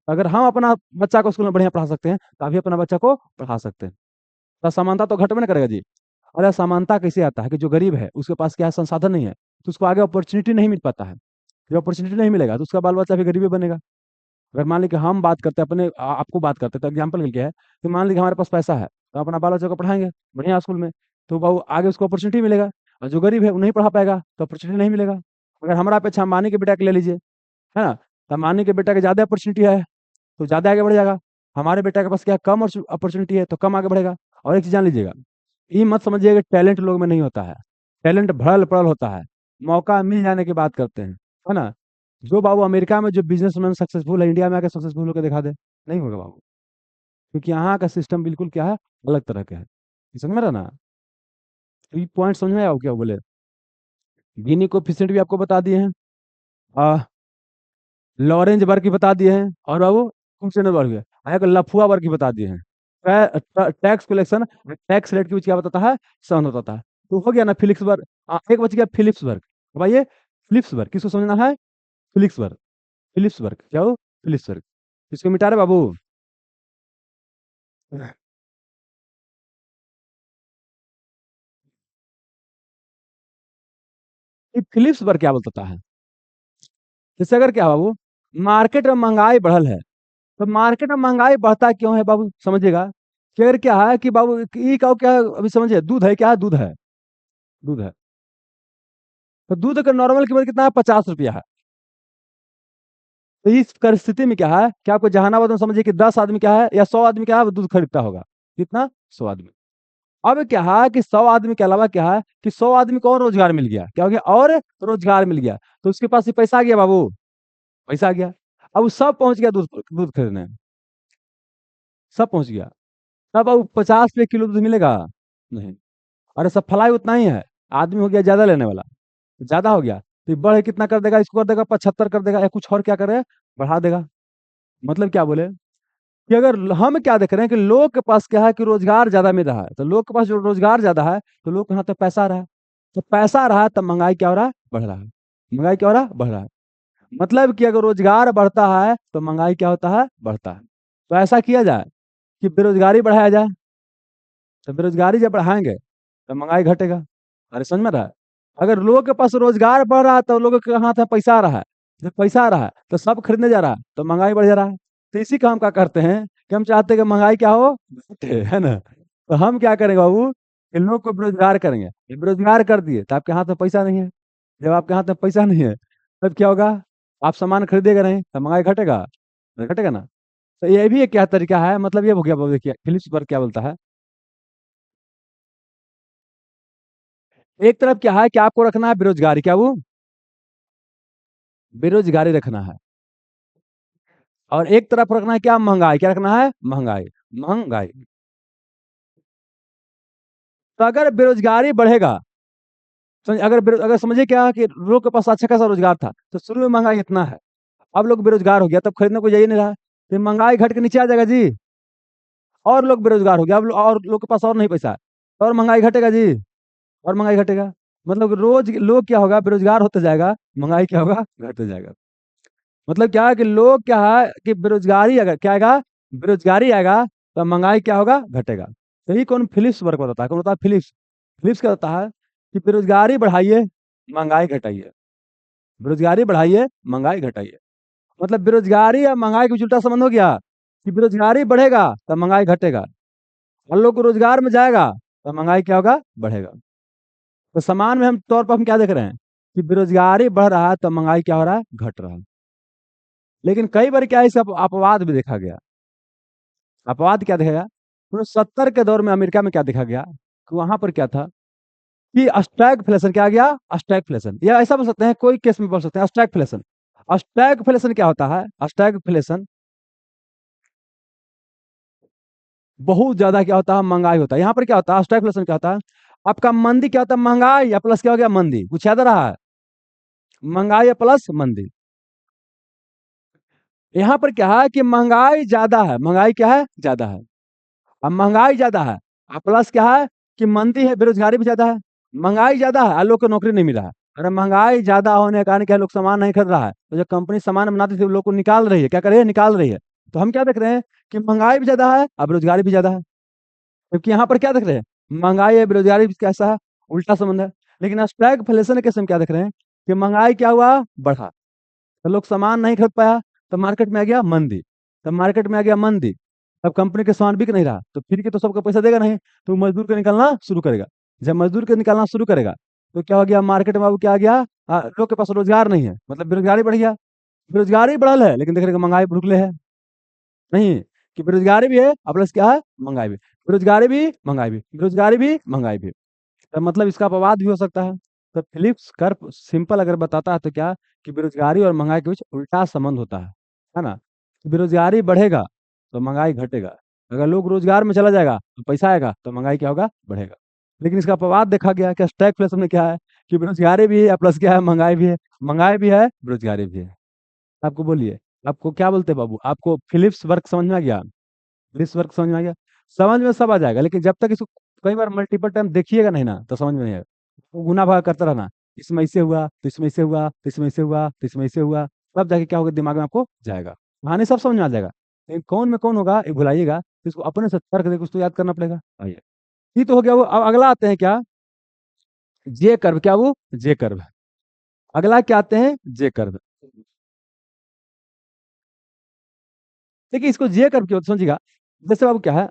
अगर हम अपना बच्चा को स्कूल में बढ़िया पढ़ा सकते हैं तो आप भी अपना बच्चा को पढ़ा सकते हैं। तो समानता तो घटबे ना करेगा जी। और असमानता कैसे आता है कि जो गरीब है उसके पास क्या है, संसाधन नहीं है, तो उसको आगे अपॉर्चुनिटी नहीं मिल पाता है। जब अपॉर्चुनिटी नहीं मिलेगा तो उसका बाल बच्चा भी गरीबी बनेगा। अगर मान लीजिए कि हम बात करते हैं अपने आपको बात करते हैं, तो एग्जाम्पल क्या है कि मान लीजिए हमारे पास पैसा है तो अपना बाल बच्चा को पढ़ाएंगे बढ़िया स्कूल में, तो वो आगे उसको अपॉर्चुनिटी मिलेगा। और जो गरीब है वो नहीं पढ़ा पाएगा तो अपॉर्चुनिटी नहीं मिलेगा। अगर हमारा पे अंबानी के बेटा के ले लीजिए, है ना, तो अंबानी के बेटा के ज़्यादा अपॉर्चुनिटी है तो ज़्यादा आगे बढ़ जाएगा। हमारे बेटा के पास क्या कम अपॉर्चुनिटी है तो कम आगे बढ़ेगा। और एक चीज़ जान लीजिएगा, ये मत समझिएगा कि टैलेंट लोग में नहीं होता है, टैलेंट भरल पड़ल होता है। मौका मिल जाने की बात करते हैं, है ना? जो बाबू अमेरिका में जो बिजनेसमैन सक्सेसफुल है, इंडिया में आके सक्सेसफुल होकर दिखा दे, नहीं होगा बाबू। क्योंकि यहाँ का सिस्टम बिल्कुल क्या है, अलग तरह का है। ये समझ में रहा ना? तो ये पॉइंट समझ में आया क्या बोले। गिनी कोफिशिएंट भी आपको बता दिए हैं, आ, लॉरेंज वर्ग की बता दिए हैं, और बाबू फंक्शनल वर्ग है, आया लफुआ वर्ग की बता दिए हैं। टैक्स कलेक्शन, टैक्स रेट के बीच क्या बताता है, सहन होता है। तो हो गया ना फिलिप्स वर्ग। एक बच गया फिलिप्स वर्ग। भाई ये फिलिप्स वर्ग किसको समझना है, फिलिप्स वर्ग। फिलिप्स वर्ग क्या हो, फिलिप्स वर्ग। इसको मिटा रहे बाबू। ये फिलिप्स वर्ग क्या बोलता है, जैसे अगर क्या बाबू, मार्केट में महंगाई बढ़ल है, तो मार्केट में महंगाई बढ़ता क्यों है बाबू, समझिएगा कि अगर क्या है कि बाबू ई का क्या है, अभी समझिए दूध है, क्या है, दूध है, दूध है। तो दूध का नॉर्मल कीमत कितना है, 50 रुपया है। तो इस परिस्थिति में क्या है कि आपको जहानाबाद में समझिए कि 10 आदमी क्या है या 100 आदमी क्या है वो दूध खरीदता होगा। कितना? 100 आदमी। अब क्या है कि 100 आदमी के अलावा क्या है कि 100 आदमी को और रोजगार मिल गया, क्या हो गया? और रोजगार मिल गया, तो उसके पास ही पैसा आ गया बाबू, पैसा आ गया। अब वो सब पहुंच गया दूध दूध खरीदने, सब पहुंच गया। तब अब 50 रुपये किलो दूध मिलेगा? नहीं। अरे सब फलाई उतना ही है, आदमी हो गया ज्यादा लेने वाला, ज्यादा हो गया तो ये बढ़ कितना कर देगा, इसको कर देगा 75 कर देगा, या कुछ और क्या करे, बढ़ा देगा। मतलब क्या बोले कि अगर हम क्या देख रहे हैं कि लोग के पास क्या है कि रोजगार ज्यादा मिल रहा है, तो लोग के पास जो रोजगार ज्यादा है तो लोग के हाथ में पैसा आ रहा है, तो पैसा आ रहा है तब महंगाई क्या हो रहा है? बढ़ रहा है। महंगाई क्या हो रहा है? बढ़ रहा है। मतलब कि अगर रोजगार बढ़ता है तो महंगाई क्या होता है? बढ़ता है। तो ऐसा किया जाए कि बेरोजगारी बढ़ाया जाए, तो बेरोजगारी जब बढ़ाएंगे तो महंगाई घटेगा। अरे समझ में रहा है? अगर लोगों के पास रोजगार बढ़ रहा है तो लोगों के हाथ में पैसा आ रहा है, जब पैसा आ रहा है तो सब खरीदने जा रहा है तो महंगाई बढ़ जा रहा है। तो इसी काम का करते हैं कि हम चाहते हैं कि महंगाई क्या हो? घटे, है ना? तो हम क्या करेंगे बाबू कि लोग को बेरोजगार करेंगे, ये बेरोजगार कर दिए तो आपके हाथ में पैसा नहीं है। जब आपके हाथ में पैसा नहीं है तब क्या होगा? आप सामान खरीदेगा नहीं तो महंगाई घटेगा, घटेगा ना? तो ये भी एक क्या तरीका है, मतलब ये हो गया बाबू। देखिए फिलिप्स पर क्या बोलता है, एक तरफ क्या है कि आपको रखना है बेरोजगारी, क्या वो बेरोजगारी रखना है, और एक तरफ रखना है क्या? महंगाई। क्या रखना है? महंगाई। महंगाई। तो अगर बेरोजगारी बढ़ेगा, अगर समझिए क्या कि लोग के पास अच्छा खासा रोजगार था तो शुरू में महंगाई इतना है, अब लोग बेरोजगार हो गया तब खरीदने को जा ही नहीं रहा, तो महंगाई घट के नीचे आ जाएगा जी। और लोग बेरोजगार हो गया, और लोग के पास और नहीं पैसा है, तो और महंगाई घटेगा जी, और महंगाई घटेगा। मतलब रोज लोग क्या होगा? बेरोजगार होते जाएगा, महंगाई क्या होगा? घटते जाएगा। मतलब क्या है कि लोग क्या है कि बेरोजगारी अगर क्या आएगा? बेरोजगारी आएगा तो महंगाई क्या होगा? घटेगा। तो ये कौन? फिलिप्स वर्क बताता है। कौन होता है? फिलिप्स। फिलिप्स क्या होता है कि बेरोजगारी बढ़ाइए, महंगाई घटाइए, बेरोजगारी बढ़ाइए, महंगाई घटाइए। मतलब बेरोजगारी या महंगाई के बीच उल्टा संबंध हो गया कि बेरोजगारी बढ़ेगा तो महंगाई घटेगा, और लोग को रोजगार में जाएगा तो महंगाई क्या होगा? बढ़ेगा। तो समान में हम तौर पर हम क्या देख रहे हैं कि बेरोजगारी बढ़ रहा है तो महंगाई क्या हो रहा है? घट रहा है। लेकिन कई बार क्या है, इसका अपवाद भी देखा गया। अपवाद क्या देखा गया? 1970 के दौर में अमेरिका में क्या देखा गया कि वहां पर क्या था कि स्टैगफ्लेशन। क्या आ गया? स्टैगफ्लेशन, या ऐसा बोल सकते हैं, कोई केस में बोल सकते हैं स्टैगफ्लेशन। स्टैगफ्लेशन क्या होता है? स्टैगफ्लेशन बहुत ज्यादा क्या होता है? महंगाई होता है। यहाँ पर क्या होता है? स्टैगफ्लेशन क्या होता है? आपका मंदी क्या होता है? महंगाई या प्लस क्या हो गया? मंदी। कुछ याद आ रहा है? महंगाई या प्लस मंदी। यहाँ पर क्या है कि महंगाई ज्यादा है, महंगाई क्या है? ज्यादा है। अब महंगाई ज्यादा है, अब प्लस क्या है कि मंदी है, बेरोजगारी भी ज्यादा है। महंगाई ज्यादा है और लोग को नौकरी नहीं मिला है। अरे महंगाई ज्यादा होने के कारण क्या, लोग सामान नहीं खरीद रहा है, तो जो कंपनी सामान बनाती थी लोग को निकाल रही है, क्या कर रही है? निकाल रही है। तो हम क्या देख रहे हैं कि महंगाई भी ज्यादा है और बेरोजगारी भी ज्यादा है। क्योंकि यहाँ पर क्या देख रहे हैं? महंगाई है, बेरोजगारी भी कैसा है? उल्टा संबंध है। लेकिन स्टैगफ्लेशन के केस में क्या देख रहे हैं कि महंगाई क्या हुआ? बढ़ा, तो लोग सामान नहीं खरीद पाया, तो मार्केट में आ गया मंदी। तब मार्केट में आ गया मंदी, तब कंपनी के सामान बिक नहीं रहा, तो फिर के तो सबको पैसा देगा नहीं, तो मजदूर को निकालना शुरू करेगा। जब मजदूर को निकालना शुरू करेगा तो क्या हो गया? मार्केट में अब क्या आ गया? लोग के पास रोजगार नहीं है, मतलब बेरोजगारी बढ़ गया। बेरोजगारी बढ़ल है लेकिन देख रहे हैं कि महंगाई रुकले है नहीं, कि बेरोजगारी भी है और प्लस क्या है? महंगाई भी। बेरोजगारी भी, महंगाई भी, बेरोजगारी भी, महंगाई भी। तो मतलब इसका अपवाद भी हो सकता है। तो फिलिप्स कर्व सिंपल अगर बताता है तो क्या कि बेरोजगारी और महंगाई के बीच उल्टा संबंध होता है ना? कि बेरोजगारी बढ़ेगा तो महंगाई घटेगा, अगर लोग रोजगार में चला जाएगा तो पैसा आएगा तो महंगाई क्या होगा? बढ़ेगा। लेकिन इसका अपवाद देखा गया कि स्टैगफ्लेशन में क्या है कि बेरोजगारी भी है प्लस क्या है? महंगाई भी है, महंगाई भी है, बेरोजगारी भी है। आपको बोलिए, आपको क्या बोलते हैं बाबू? आपको फिलिप्स वर्क समझ में आ गया? फिलिप्स वर्क समझ में आ गया? समझ में सब आ जाएगा, लेकिन जब तक इसको कई बार मल्टीपल टाइम देखिएगा नहीं ना तो समझ में नहीं आएगा। वो गुना भाग करता रहना, इसमें इससे हुआ तो इसमें इससे हुआ तो इसमें इससे हुआ तो इसमें इससे हुआ, तब जाके क्या होगा? दिमाग में आपको जाएगा, कहानी सब समझ में आ जाएगा। लेकिन कौन में कौन होगा ये भुलाइएगा, तो इसको अपने से तर्क देकर उसको याद करना पड़ेगा। आइए, ये तो हो गया। वो अब अगला आते हैं क्या? J curve. क्या वो? J curve. अगला क्या आते हैं? J curve. देखिए इसको जे कर्व क्यों समझिएगा। जैसे बाबू क्या है,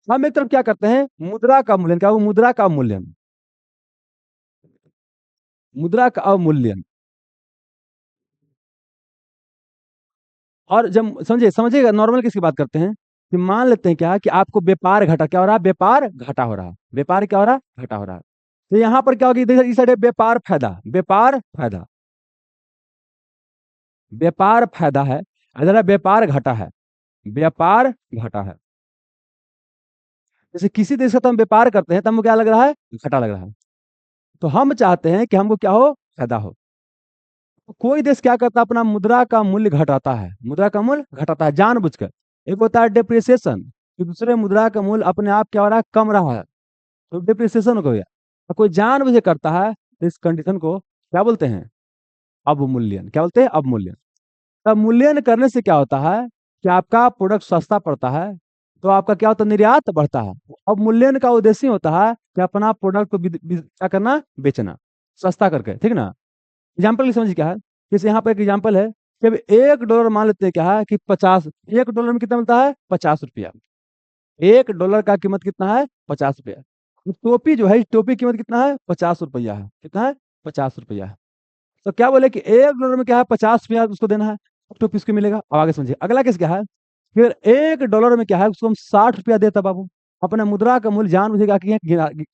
हम एक तरफ क्या करते हैं? मुद्रा का मूल्यन। क्या वो? मुद्रा का मूल्यन, मुद्रा का अवमूल्यन। और जब समझिएगा, नॉर्मल किसकी बात करते हैं कि मान लेते हैं क्या कि आपको व्यापार घटा क्या हो रहा है, व्यापार घाटा हो रहा है, व्यापार क्या हो रहा है, घाटा हो रहा है। तो यहाँ पर क्या होगी, इधर इस साइड है व्यापार फायदा, व्यापार फायदा, व्यापार फायदा है, इधर है व्यापार घाटा है, व्यापार घाटा है। जैसे किसी देश का तो हम व्यापार करते हैं तो हमको क्या लग रहा है, घाटा लग रहा है। तो हम चाहते हैं कि हमको क्या हो, फायदा हो। तो कोई देश क्या करता है, अपना मुद्रा का मूल्य घटाता है, मुद्रा का मूल्य घटाता है जानबूझकर। एक होता है डिप्रिसिएशन, कि दूसरे मुद्रा का मूल्य अपने आप क्या हो रहा है, कम रहा है, तो डिप्रिसिएशन हो गया। और कोई जानबूझ के करता है तो इस कंडीशन को क्या बोलते हैं, अवमूल्यन। क्या बोलते हैं, अवमूल्यन। तब मूल्यन करने से क्या होता है कि आपका प्रोडक्ट सस्ता पड़ता है, तो आपका क्या होता है, निर्यात बढ़ता है। अब मूल्यन का उद्देश्य होता है कि अपना प्रोडक्ट को क्या करना, बेचना, सस्ता करके, ठीक ना। एग्जाम्पल समझिए क्या है, जैसे यहाँ पर एक एग्जाम्पल है कि अब $1 मान लेते हैं क्या है कि 50, $1 में कितना मिलता है, 50 रुपया। $1 का कीमत कितना है, 50 रुपया। तो टोपी जो है, इस टोपी की कीमत कितना है, 50 रुपया है। कितना है, 50 रुपया है। तो क्या बोले कि $1 में क्या है, 50 रुपया उसको देना है, तो किसको मिलेगा। अब आगे समझिए, अगला केस क्या है, फिर $1 में क्या है, उसको हम 60 रुपया देता बाबू। अपने मुद्रा का मूल्य जान बुझेगा कि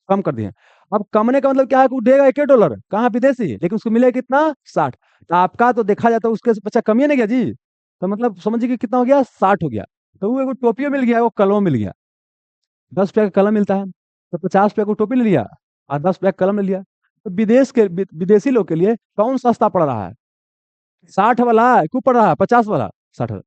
कम कर दिए। अब कमने का मतलब क्या है कि वो देगा $1, कहाँ विदेशी, लेकिन उसको मिलेगा कितना, 60। तो आपका तो देखा जाए तो उसके बच्चा कम ही नहीं गया जी। तो मतलब समझिए कि कितना हो गया, 60 हो गया। तो वो एगो टोपियो मिल गया, वो कलम मिल गया। 10 रुपया का कलम मिलता है, तो 50 रुपया को टोपी ले लिया और 10 रुपया का कलम ले लिया। तो विदेशी लोग के लिए कौन सस्ता पड़ रहा है, 60 वाला क्यों पड़ रहा है, 50 वाला, 60 वाला।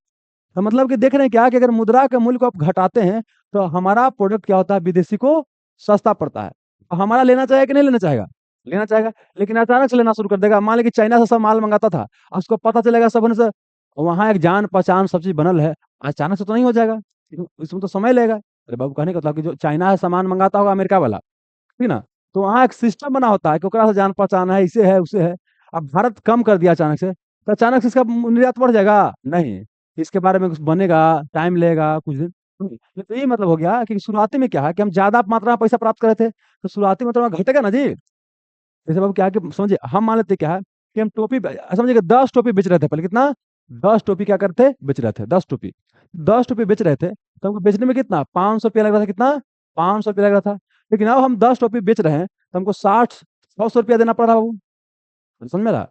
तो मतलब कि देख रहे हैं क्या कि अगर मुद्रा के मूल्य को आप घटाते हैं तो हमारा प्रोडक्ट क्या होता है, विदेशी को सस्ता पड़ता है। तो हमारा लेना चाहेगा कि नहीं लेना चाहेगा, लेना चाहेगा। लेकिन अचानक से लेना शुरू कर देगा, मान लीजिए कि चाइना से सब माल मंगाता था और उसको पता चलेगा सब से वहां एक जान पहचान सब चीज बनल है, अचानक से तो नहीं हो जाएगा, इसमें तो समय लगेगा। अरे बाबू, कहने का मतलब कि जो चाइना से सामान मंगाता होगा अमेरिका वाला, ठीक ना, तो वहाँ एक सिस्टम बना होता है कि ओकरा से जान पहचान है, इसे है उसे है। अब भारत कम कर दिया अचानक से, तो अचानक से इसका निर्यात बढ़ जाएगा, नहीं। इसके बारे में कुछ बनेगा, टाइम लगेगा कुछ दिन। तो ये मतलब हो गया कि शुरुआती में क्या है कि हम ज्यादा मात्रा में पैसा प्राप्त कर रहे थे, तो शुरुआती मात्रा में घटेगा ना जी। जैसे बाबू क्या है कि समझिए, हम मान लेते क्या है कि हम टोपी समझिए 10 टोपी बेच रहे थे पहले, कितना, 10 टोपी क्या करते, बेच रहे थे, 10 टोपी, 10 टोपी बेच रहे थे, तो हमको बेचने में कितना, 500 रुपया लग रहा था, कितना, 500 रुपया लग रहा था। लेकिन अब हम 10 टोपी बेच रहे हैं तो हमको 100 रुपया देना पड़ रहा है बाबू। समझ में रहा,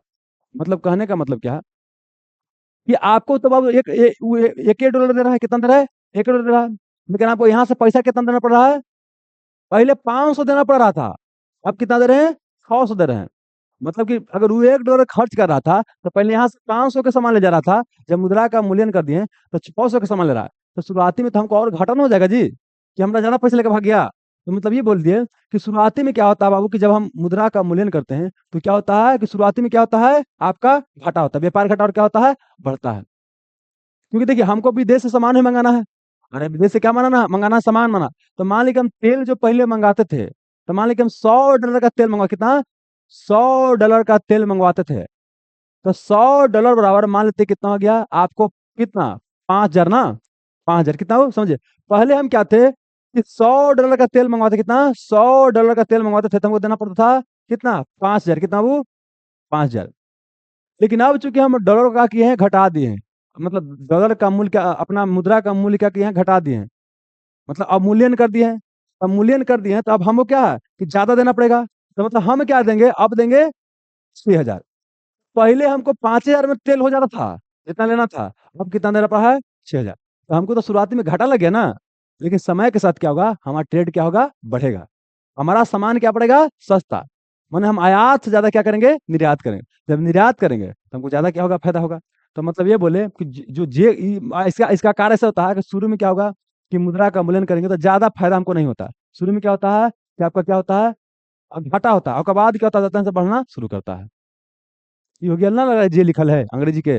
मतलब कहने का मतलब क्या है कि आपको तो बाबू एक $1 दे रहा है, कितना दे रहा है, $1 दे रहा है। लेकिन आपको यहाँ से पैसा कितना देना पड़ रहा है, पहले 500 देना पड़ रहा था, अब कितना दे रहे हैं, 600 दे रहे हैं। मतलब कि अगर वो $1 खर्च कर रहा था तो पहले यहाँ से 500 के सामान ले जा रहा था, जब मुद्रा का मूल्यन कर दिए तो 600 के सामान ले रहा है। तो शुरुआती में तो हमको और घाटा ना हो जाएगा जी, कि हमारा ज्यादा पैसे लेकर भाग गया। तो मतलब ये बोल दिए कि शुरुआती में क्या होता है बाबू, कि जब हम मुद्रा का मूल्यन करते हैं तो क्या होता है कि शुरुआती में क्या होता है, आपका घाटा होता है, व्यापार घाटा, और क्या होता है, बढ़ता है। क्योंकि देखिए हमको विदेश से सामान ही मंगाना है, अरे विदेश से क्या मंगाना, मंगाना है, सामान मंगाना। तो मान लीजिए हम तेल जो पहले मंगाते थे, तो मान लीजिए हम $100 का तेल मंगवा, कितना, $100 का तेल मंगवाते थे। तो $100 बराबर मान लेते कितना हो गया आपको, कितना, 5,000 ना, 5,000 कितना हो समझे। पहले हम क्या थे कि $100 का तेल मंगवाते, कितना, $100 का तेल मंगवाते थे तो हमको देना पड़ता था कितना, 5,000, कितना वो, 5,000। लेकिन अब चूंकि हम डॉलर का किए हैं, घटा दिए हैं, मतलब डॉलर का मूल्य क्या, अपना मुद्रा का मूल्य क्या किए हैं, घटा दिए हैं, मतलब अवमूल्यन कर दिए हैं। अवमूल्यन कर दिए हैं तो अब हमको क्या है कि ज्यादा देना पड़ेगा। तो मतलब हम क्या देंगे, अब देंगे 6,000। पहले हमको 5,000 में तेल हो जाता था, जितना लेना था, अब कितना देना पड़ा है, 6,000। तो हमको तो शुरुआती में घाटा लग गया ना, लेकिन समय के साथ क्या होगा, हमारा ट्रेड क्या होगा, बढ़ेगा, हमारा सामान क्या पड़ेगा, सस्ता। माने हम आयात से ज्यादा क्या करेंगे, निर्यात करेंगे। जब निर्यात करेंगे तो हमको ज्यादा क्या होगा, फायदा होगा। तो मतलब ये बोले कि जो इसका इसका कार्य ऐसा होता है कि शुरू में क्या होगा कि मुद्रा का मूल्यन करेंगे तो ज्यादा फायदा हमको नहीं होता। शुरू में क्या होता है कि आपका क्या होता है, घाटा होता है, और उसके बाद क्या होता है, से बढ़ना शुरू करता है। ये हो गया ना, लग रहा है जे लिखल है अंग्रेजी के,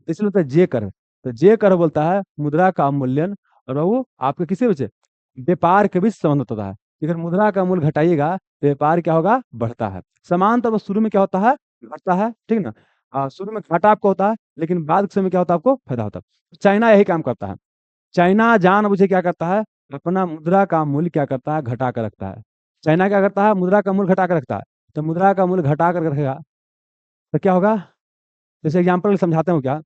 इसलिए होता है जे कर। तो जे कर बोलता है मुद्रा का अवमूल्यन, और वो आपके किसी वजह व्यापार के बीच संबंध होता है। अगर मुद्रा का मूल्य घटाइएगा तो व्यापार क्या होगा, बढ़ता है। समान तो शुरू में क्या होता है, घटता है, ठीक ना। शुरू में घाटा आपको होता है, लेकिन बाद के समय क्या होता है, आपको फायदा होता है। चाइना यही काम करता है। चाइना जान बुझे क्या करता है, अपना मुद्रा का मूल्य क्या करता है, घटा कर रखता है। चाइना क्या करता है, मुद्रा का मूल्य घटा कर रखता है। तो मुद्रा का मूल्य घटा कर रखेगा तो क्या होगा, जैसे एग्जाम्पल समझाते हो क्या,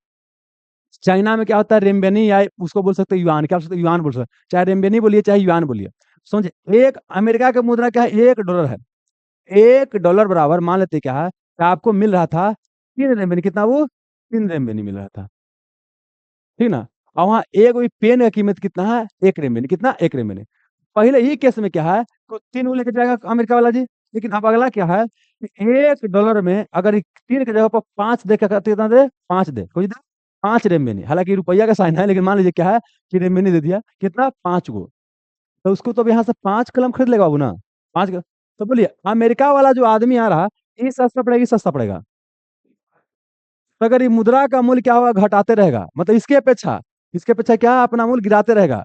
चाइना में क्या होता है, रेमबेनी, या उसको बोल सकते हैं युआन, क्या बोल सकते हैं, युआन बोल सकते हैं, चाहे रेमबेनी बोलिए चाहे युआन बोलिए। समझे, एक अमेरिका का मुद्रा क्या है, $1 है। $1 बराबर मान लेते क्या है कि आपको मिल रहा था 3 रेमबेनी, कितना वो 3 रेमबेनी मिल रहा था, ठीक ना। और वहाँ एक वही पेन का कीमत कितना है, 1 रेमबेनी, कितना 1 रेमबेनी। पहले ही केस में क्या है, तो 3 वो लेके जाएगा अमेरिका वाला जी। लेकिन अब अगला क्या है कि $1 में अगर 3 की जगह पर 5 दे, क्या कहते, कितना दे, 5 दे, कुछ दे, 5 रेमबेनी। हालांकि रुपया का साइन है, लेकिन मान लीजिए क्या है कि रेमबेनी दे दिया, कितना, 5 गो। तो उसको तो अब यहाँ से 5 कलम खरीद लेगा बाबू ना, 5 कलम। तो बोलिए अमेरिका वाला जो आदमी आ रहा, ये सस्ता पड़ेगा, ये सस्ता पड़ेगा। तो अगर ये मुद्रा का मूल्य क्या होगा, घटाते रहेगा, मतलब इसके अपेक्षा क्या, अपना मूल्य गिराते रहेगा,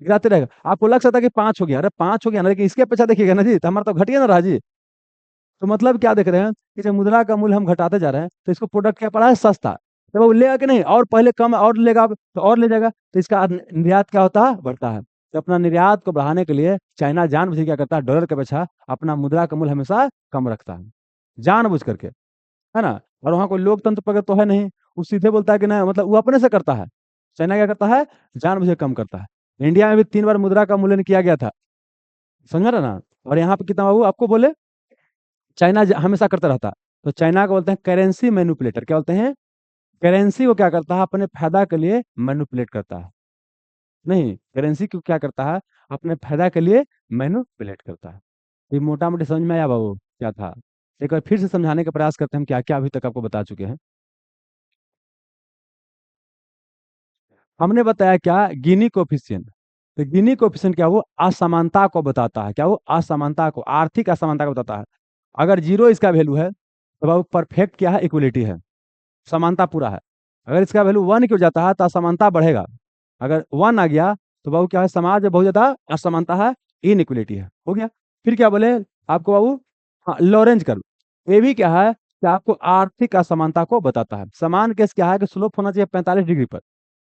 गिराते रहेगा। आपको लग सकता है कि 5 हो गया, अरे 5 हो गया ना, लेकिन इसके अपेक्षा देखिएगा ना जी, तो हमारा तो घट गया ना राजी। तो मतलब क्या देख रहे हैं कि जब मुद्रा का मूल्य हम घटाते जा रहे हैं, तो इसको प्रोडक्ट क्या पड़ा है, सस्ता। तो वो लेगा कि नहीं, और पहले कम और लेगा, अब तो और ले जाएगा, तो इसका निर्यात क्या होता है, बढ़ता है। तो अपना निर्यात को बढ़ाने के लिए चाइना जानबूझ के क्या करता है, डॉलर के अपेक्षा अपना मुद्रा का मूल्य हमेशा कम रखता है, जानबूझ करके, है ना। और वहाँ कोई लोकतंत्र प्रगत तो है नहीं, वो सीधे बोलता है कि नहीं, मतलब वो अपने से करता है। चाइना क्या करता है, जानबूझ के कम करता है। इंडिया में भी 3 बार मुद्रा का मूल्यन किया गया था, समझ रहे ना। और यहाँ पे कितना बाबू आपको बोले, चाइना हमेशा करता रहता। तो चाइना को बोलते हैं करेंसी मैनिपुलेटर, क्या बोलते हैं, करेंसी को क्या करता है, अपने फायदा के लिए मैनिपुलेट करता है। नहीं, करेंसी को क्या करता है, अपने फायदा के लिए मैनिपुलेट करता है। ये मोटा मोटी समझ में आया बाबू क्या था। एक बार फिर से समझाने का प्रयास करते हैं, हम क्या क्या अभी तक आपको बता चुके हैं। हमने बताया क्या, गिनी कोफिशिएंट। तो गिनी कोफिशिएंट क्या, वो असमानता को बताता है, क्या वो असमानता को, आर्थिक असमानता को बताता है। अगर 0 इसका वैल्यू है, तो बाबू परफेक्ट क्या है, इक्वलिटी है, समानता पूरा है। अगर इसका वैल्यू 1 की हो जाता है तो असमानता बढ़ेगा। अगर 1 आ गया तो बाबू क्या है, समाज में बहुत ज्यादा असमानता है, इनइक्वलिटी है, हो गया। फिर क्या बोले आपको बाबू, हाँ, लॉरेंज कर्व। ये भी क्या है कि आपको आर्थिक असमानता को बताता है। समान केस क्या है कि स्लोप होना चाहिए 45 डिग्री पर,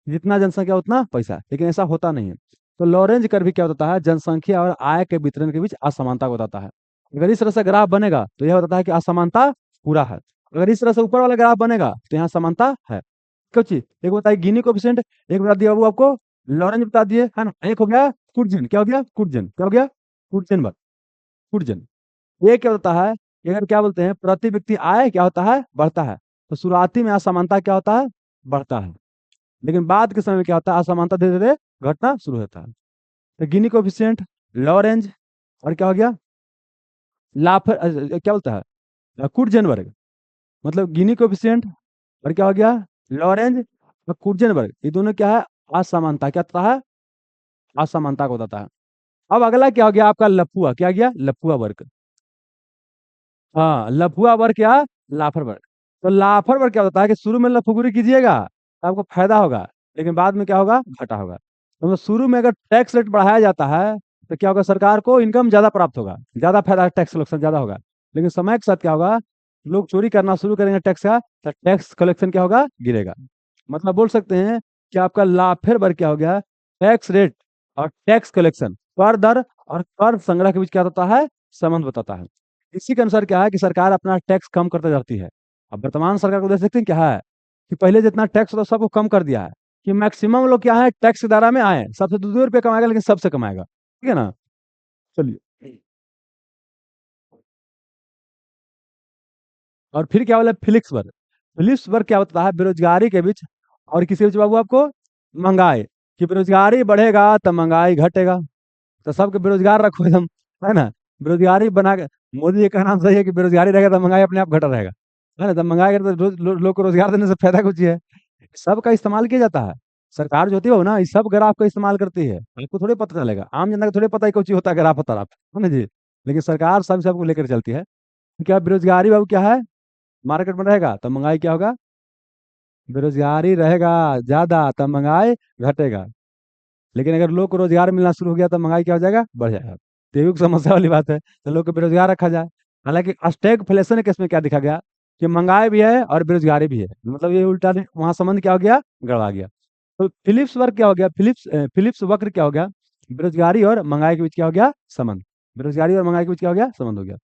जितना जनसंख्या उतना पैसा, लेकिन ऐसा होता नहीं है। तो लॉरेंज कर्व भी क्या बताता है, जनसंख्या और आय के वितरण के बीच असमानता को बताता है। अगर इस तरह से ग्राफ बनेगा तो यह बताता है कि असमानता पूरा है। अगर इस तरह से ऊपर वाला ग्राफ बनेगा तो यहाँ समानता है। कुछ चीज एक बताइए, गिनी कोफिशिएंट एक बता दिया बाबू आपको, लॉरेंज बता दिए, है ना। एक हो गया कुर्जन, क्या हो गया, कुर्जन, क्या हो गया, कुर्जन वर्ग, कुर्जन। ये क्या होता है कि अगर क्या बोलते हैं, प्रति व्यक्ति आय क्या होता है, बढ़ता है। तो शुरुआती में असमानता क्या होता है, बढ़ता है। लेकिन बाद के समय में क्या होता है, असमानता धीरे धीरे घटना शुरू होता है। तो गिनी कोफिशिएंट, लॉरेंज, और क्या हो गया, लाफर, क्या बोलता है, कुर्जन वर्ग। मतलब गिनी कोफिशिएंट और क्या हो गया, लॉरेंज और कुर्जन वर्ग, ये दोनों क्या है, असमानता, क्या होता है, असमानता को बताता है। अब अगला क्या हो गया आपका, लफुआ, क्या गया, लफुआ वर्ग। हाँ, लफुआ वर्ग क्या, लाफर वर्ग। तो लाफर वर्ग क्या होता है कि शुरू में लफुगुरी कीजिएगा तो आपको फायदा होगा, लेकिन बाद में क्या होगा, घाटा होगा। तो मतलब शुरू में अगर टैक्स रेट बढ़ाया जाता है तो क्या होगा, सरकार को इनकम ज्यादा प्राप्त होगा, ज्यादा फायदा, टैक्स कलेक्शन ज्यादा होगा। लेकिन समय के साथ क्या होगा, लोग चोरी करना शुरू करेंगे टैक्स का, तो टैक्स कलेक्शन क्या होगा, गिरेगा। मतलब बोल सकते हैं कि आपका लाफेर वर्ग क्या हो गया, टैक्स रेट और टैक्स कलेक्शन, कर दर और कर संग्रह के बीच क्या होता है, संबंध बताता है। इसी के अनुसार क्या है कि सरकार अपना टैक्स कम करते जाती है। अब वर्तमान सरकार को देख सकते हैं क्या है कि पहले जितना टैक्स होता सबको कम कर दिया है, कि मैक्सिमम लोग क्या है टैक्स के दायरा में आए, सबसे 2 रुपये कमाएगा, लेकिन सबसे कमाएगा, ठीक है ना। चलिए, और फिर क्या बोला, फिलिक्स वर्ग। फिलिप्स वर्ग क्या होता है, बेरोजगारी के बीच और किसी बीच बाबू आपको, महंगाई, कि बेरोजगारी बढ़ेगा तो महंगाई घटेगा। तो सबके बेरोजगार रखो एकदम, है ना, बेरोजगारी बना के, मोदी जी का नाम सही है कि बेरोजगारी रहेगा तो महंगाई अपने आप घटा रहेगा, है ना। तो महंगाई घटे तो लोग को रोजगार देने से फायदा कुछ ही है। सबका इस्तेमाल किया जाता है। सरकार जो होती है वो ना, इस सब ग्राफ का इस्तेमाल करती है, आपको थोड़ी पता चलेगा, आम जनता को थोड़ी पता है कुछ होता है ग्राफ होता है ना जी। लेकिन सरकार सब सबको लेकर चलती है। क्या बेरोजगारी बाबू क्या है, मार्केट में रहेगा तो महंगाई क्या होगा, बेरोजगारी रहेगा ज्यादा तो महंगाई घटेगा। लेकिन अगर लोग को रोजगार मिलना शुरू हो गया तो महंगाई क्या हो जाएगा, बढ़ जाएगा। तो ये भी एक समस्या वाली बात है, तो लोग को बेरोजगार रखा जाए। हालांकि स्टैगफ्लेशन केस में क्या दिखा गया कि महंगाई भी है और बेरोजगारी भी है, मतलब ये उल्टा वहां संबंध क्या हो गया, गड़बड़ा गया। तो फिलिप्स वर्ग क्या हो गया, फिलिप्स वक्र क्या हो गया, बेरोजगारी और महंगाई के बीच क्या हो गया, संबंध, बेरोजगारी और महंगाई के बीच क्या हो गया, संबंध हो गया।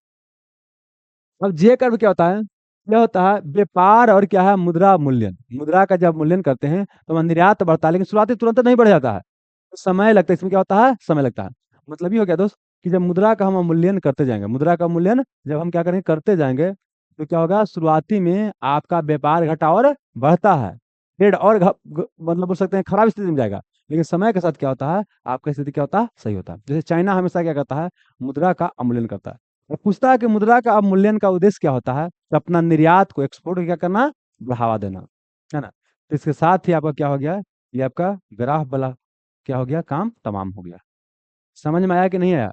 अब जे कर्व क्या होता है, क्या होता है व्यापार और क्या है मुद्रा मूल्यन। मुद्रा का जब मूल्यन करते हैं तो वहाँ निर्यात बढ़ता है, लेकिन शुरुआती तुरंत नहीं बढ़ जाता है, तो समय लगता है। इसमें क्या होता है, समय लगता है। मतलब ये हो गया दोस्त कि जब मुद्रा का हम मूल्यन करते जाएंगे, मुद्रा का मूल्यन जब हम क्या करेंगे करते जाएंगे, तो क्या होगा शुरुआती में आपका व्यापार घटा और बढ़ता है, ट्रेड और मतलब बोल सकते हैं खराब स्थिति में जाएगा। लेकिन समय के साथ क्या होता है, आपका स्थिति क्या होता है, सही होता है। जैसे चाइना हमेशा क्या करता है, मुद्रा का अवमूल्यन करता है। और पूछता है कि मुद्रा का अवमूल्यन का उद्देश्य क्या होता है, तो अपना निर्यात को, एक्सपोर्ट को क्या करना, बढ़ावा देना, है ना। तो इसके साथ ही आपका क्या हो गया, ये आपका ग्राफ वाला क्या हो गया, काम तमाम हो गया। समझ में आया कि नहीं आया।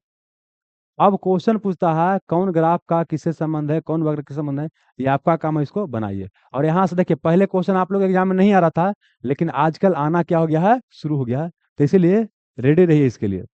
अब क्वेश्चन पूछता है कौन ग्राफ का किससे संबंध है, कौन वक्र किससे संबंध है, ये आपका काम है, इसको बनाइए। और यहाँ से देखिए पहले क्वेश्चन आप लोग एग्जाम में नहीं आ रहा था, लेकिन आजकल आना क्या हो गया है, शुरू हो गया है। तो इसीलिए रेडी रहिए इसके लिए।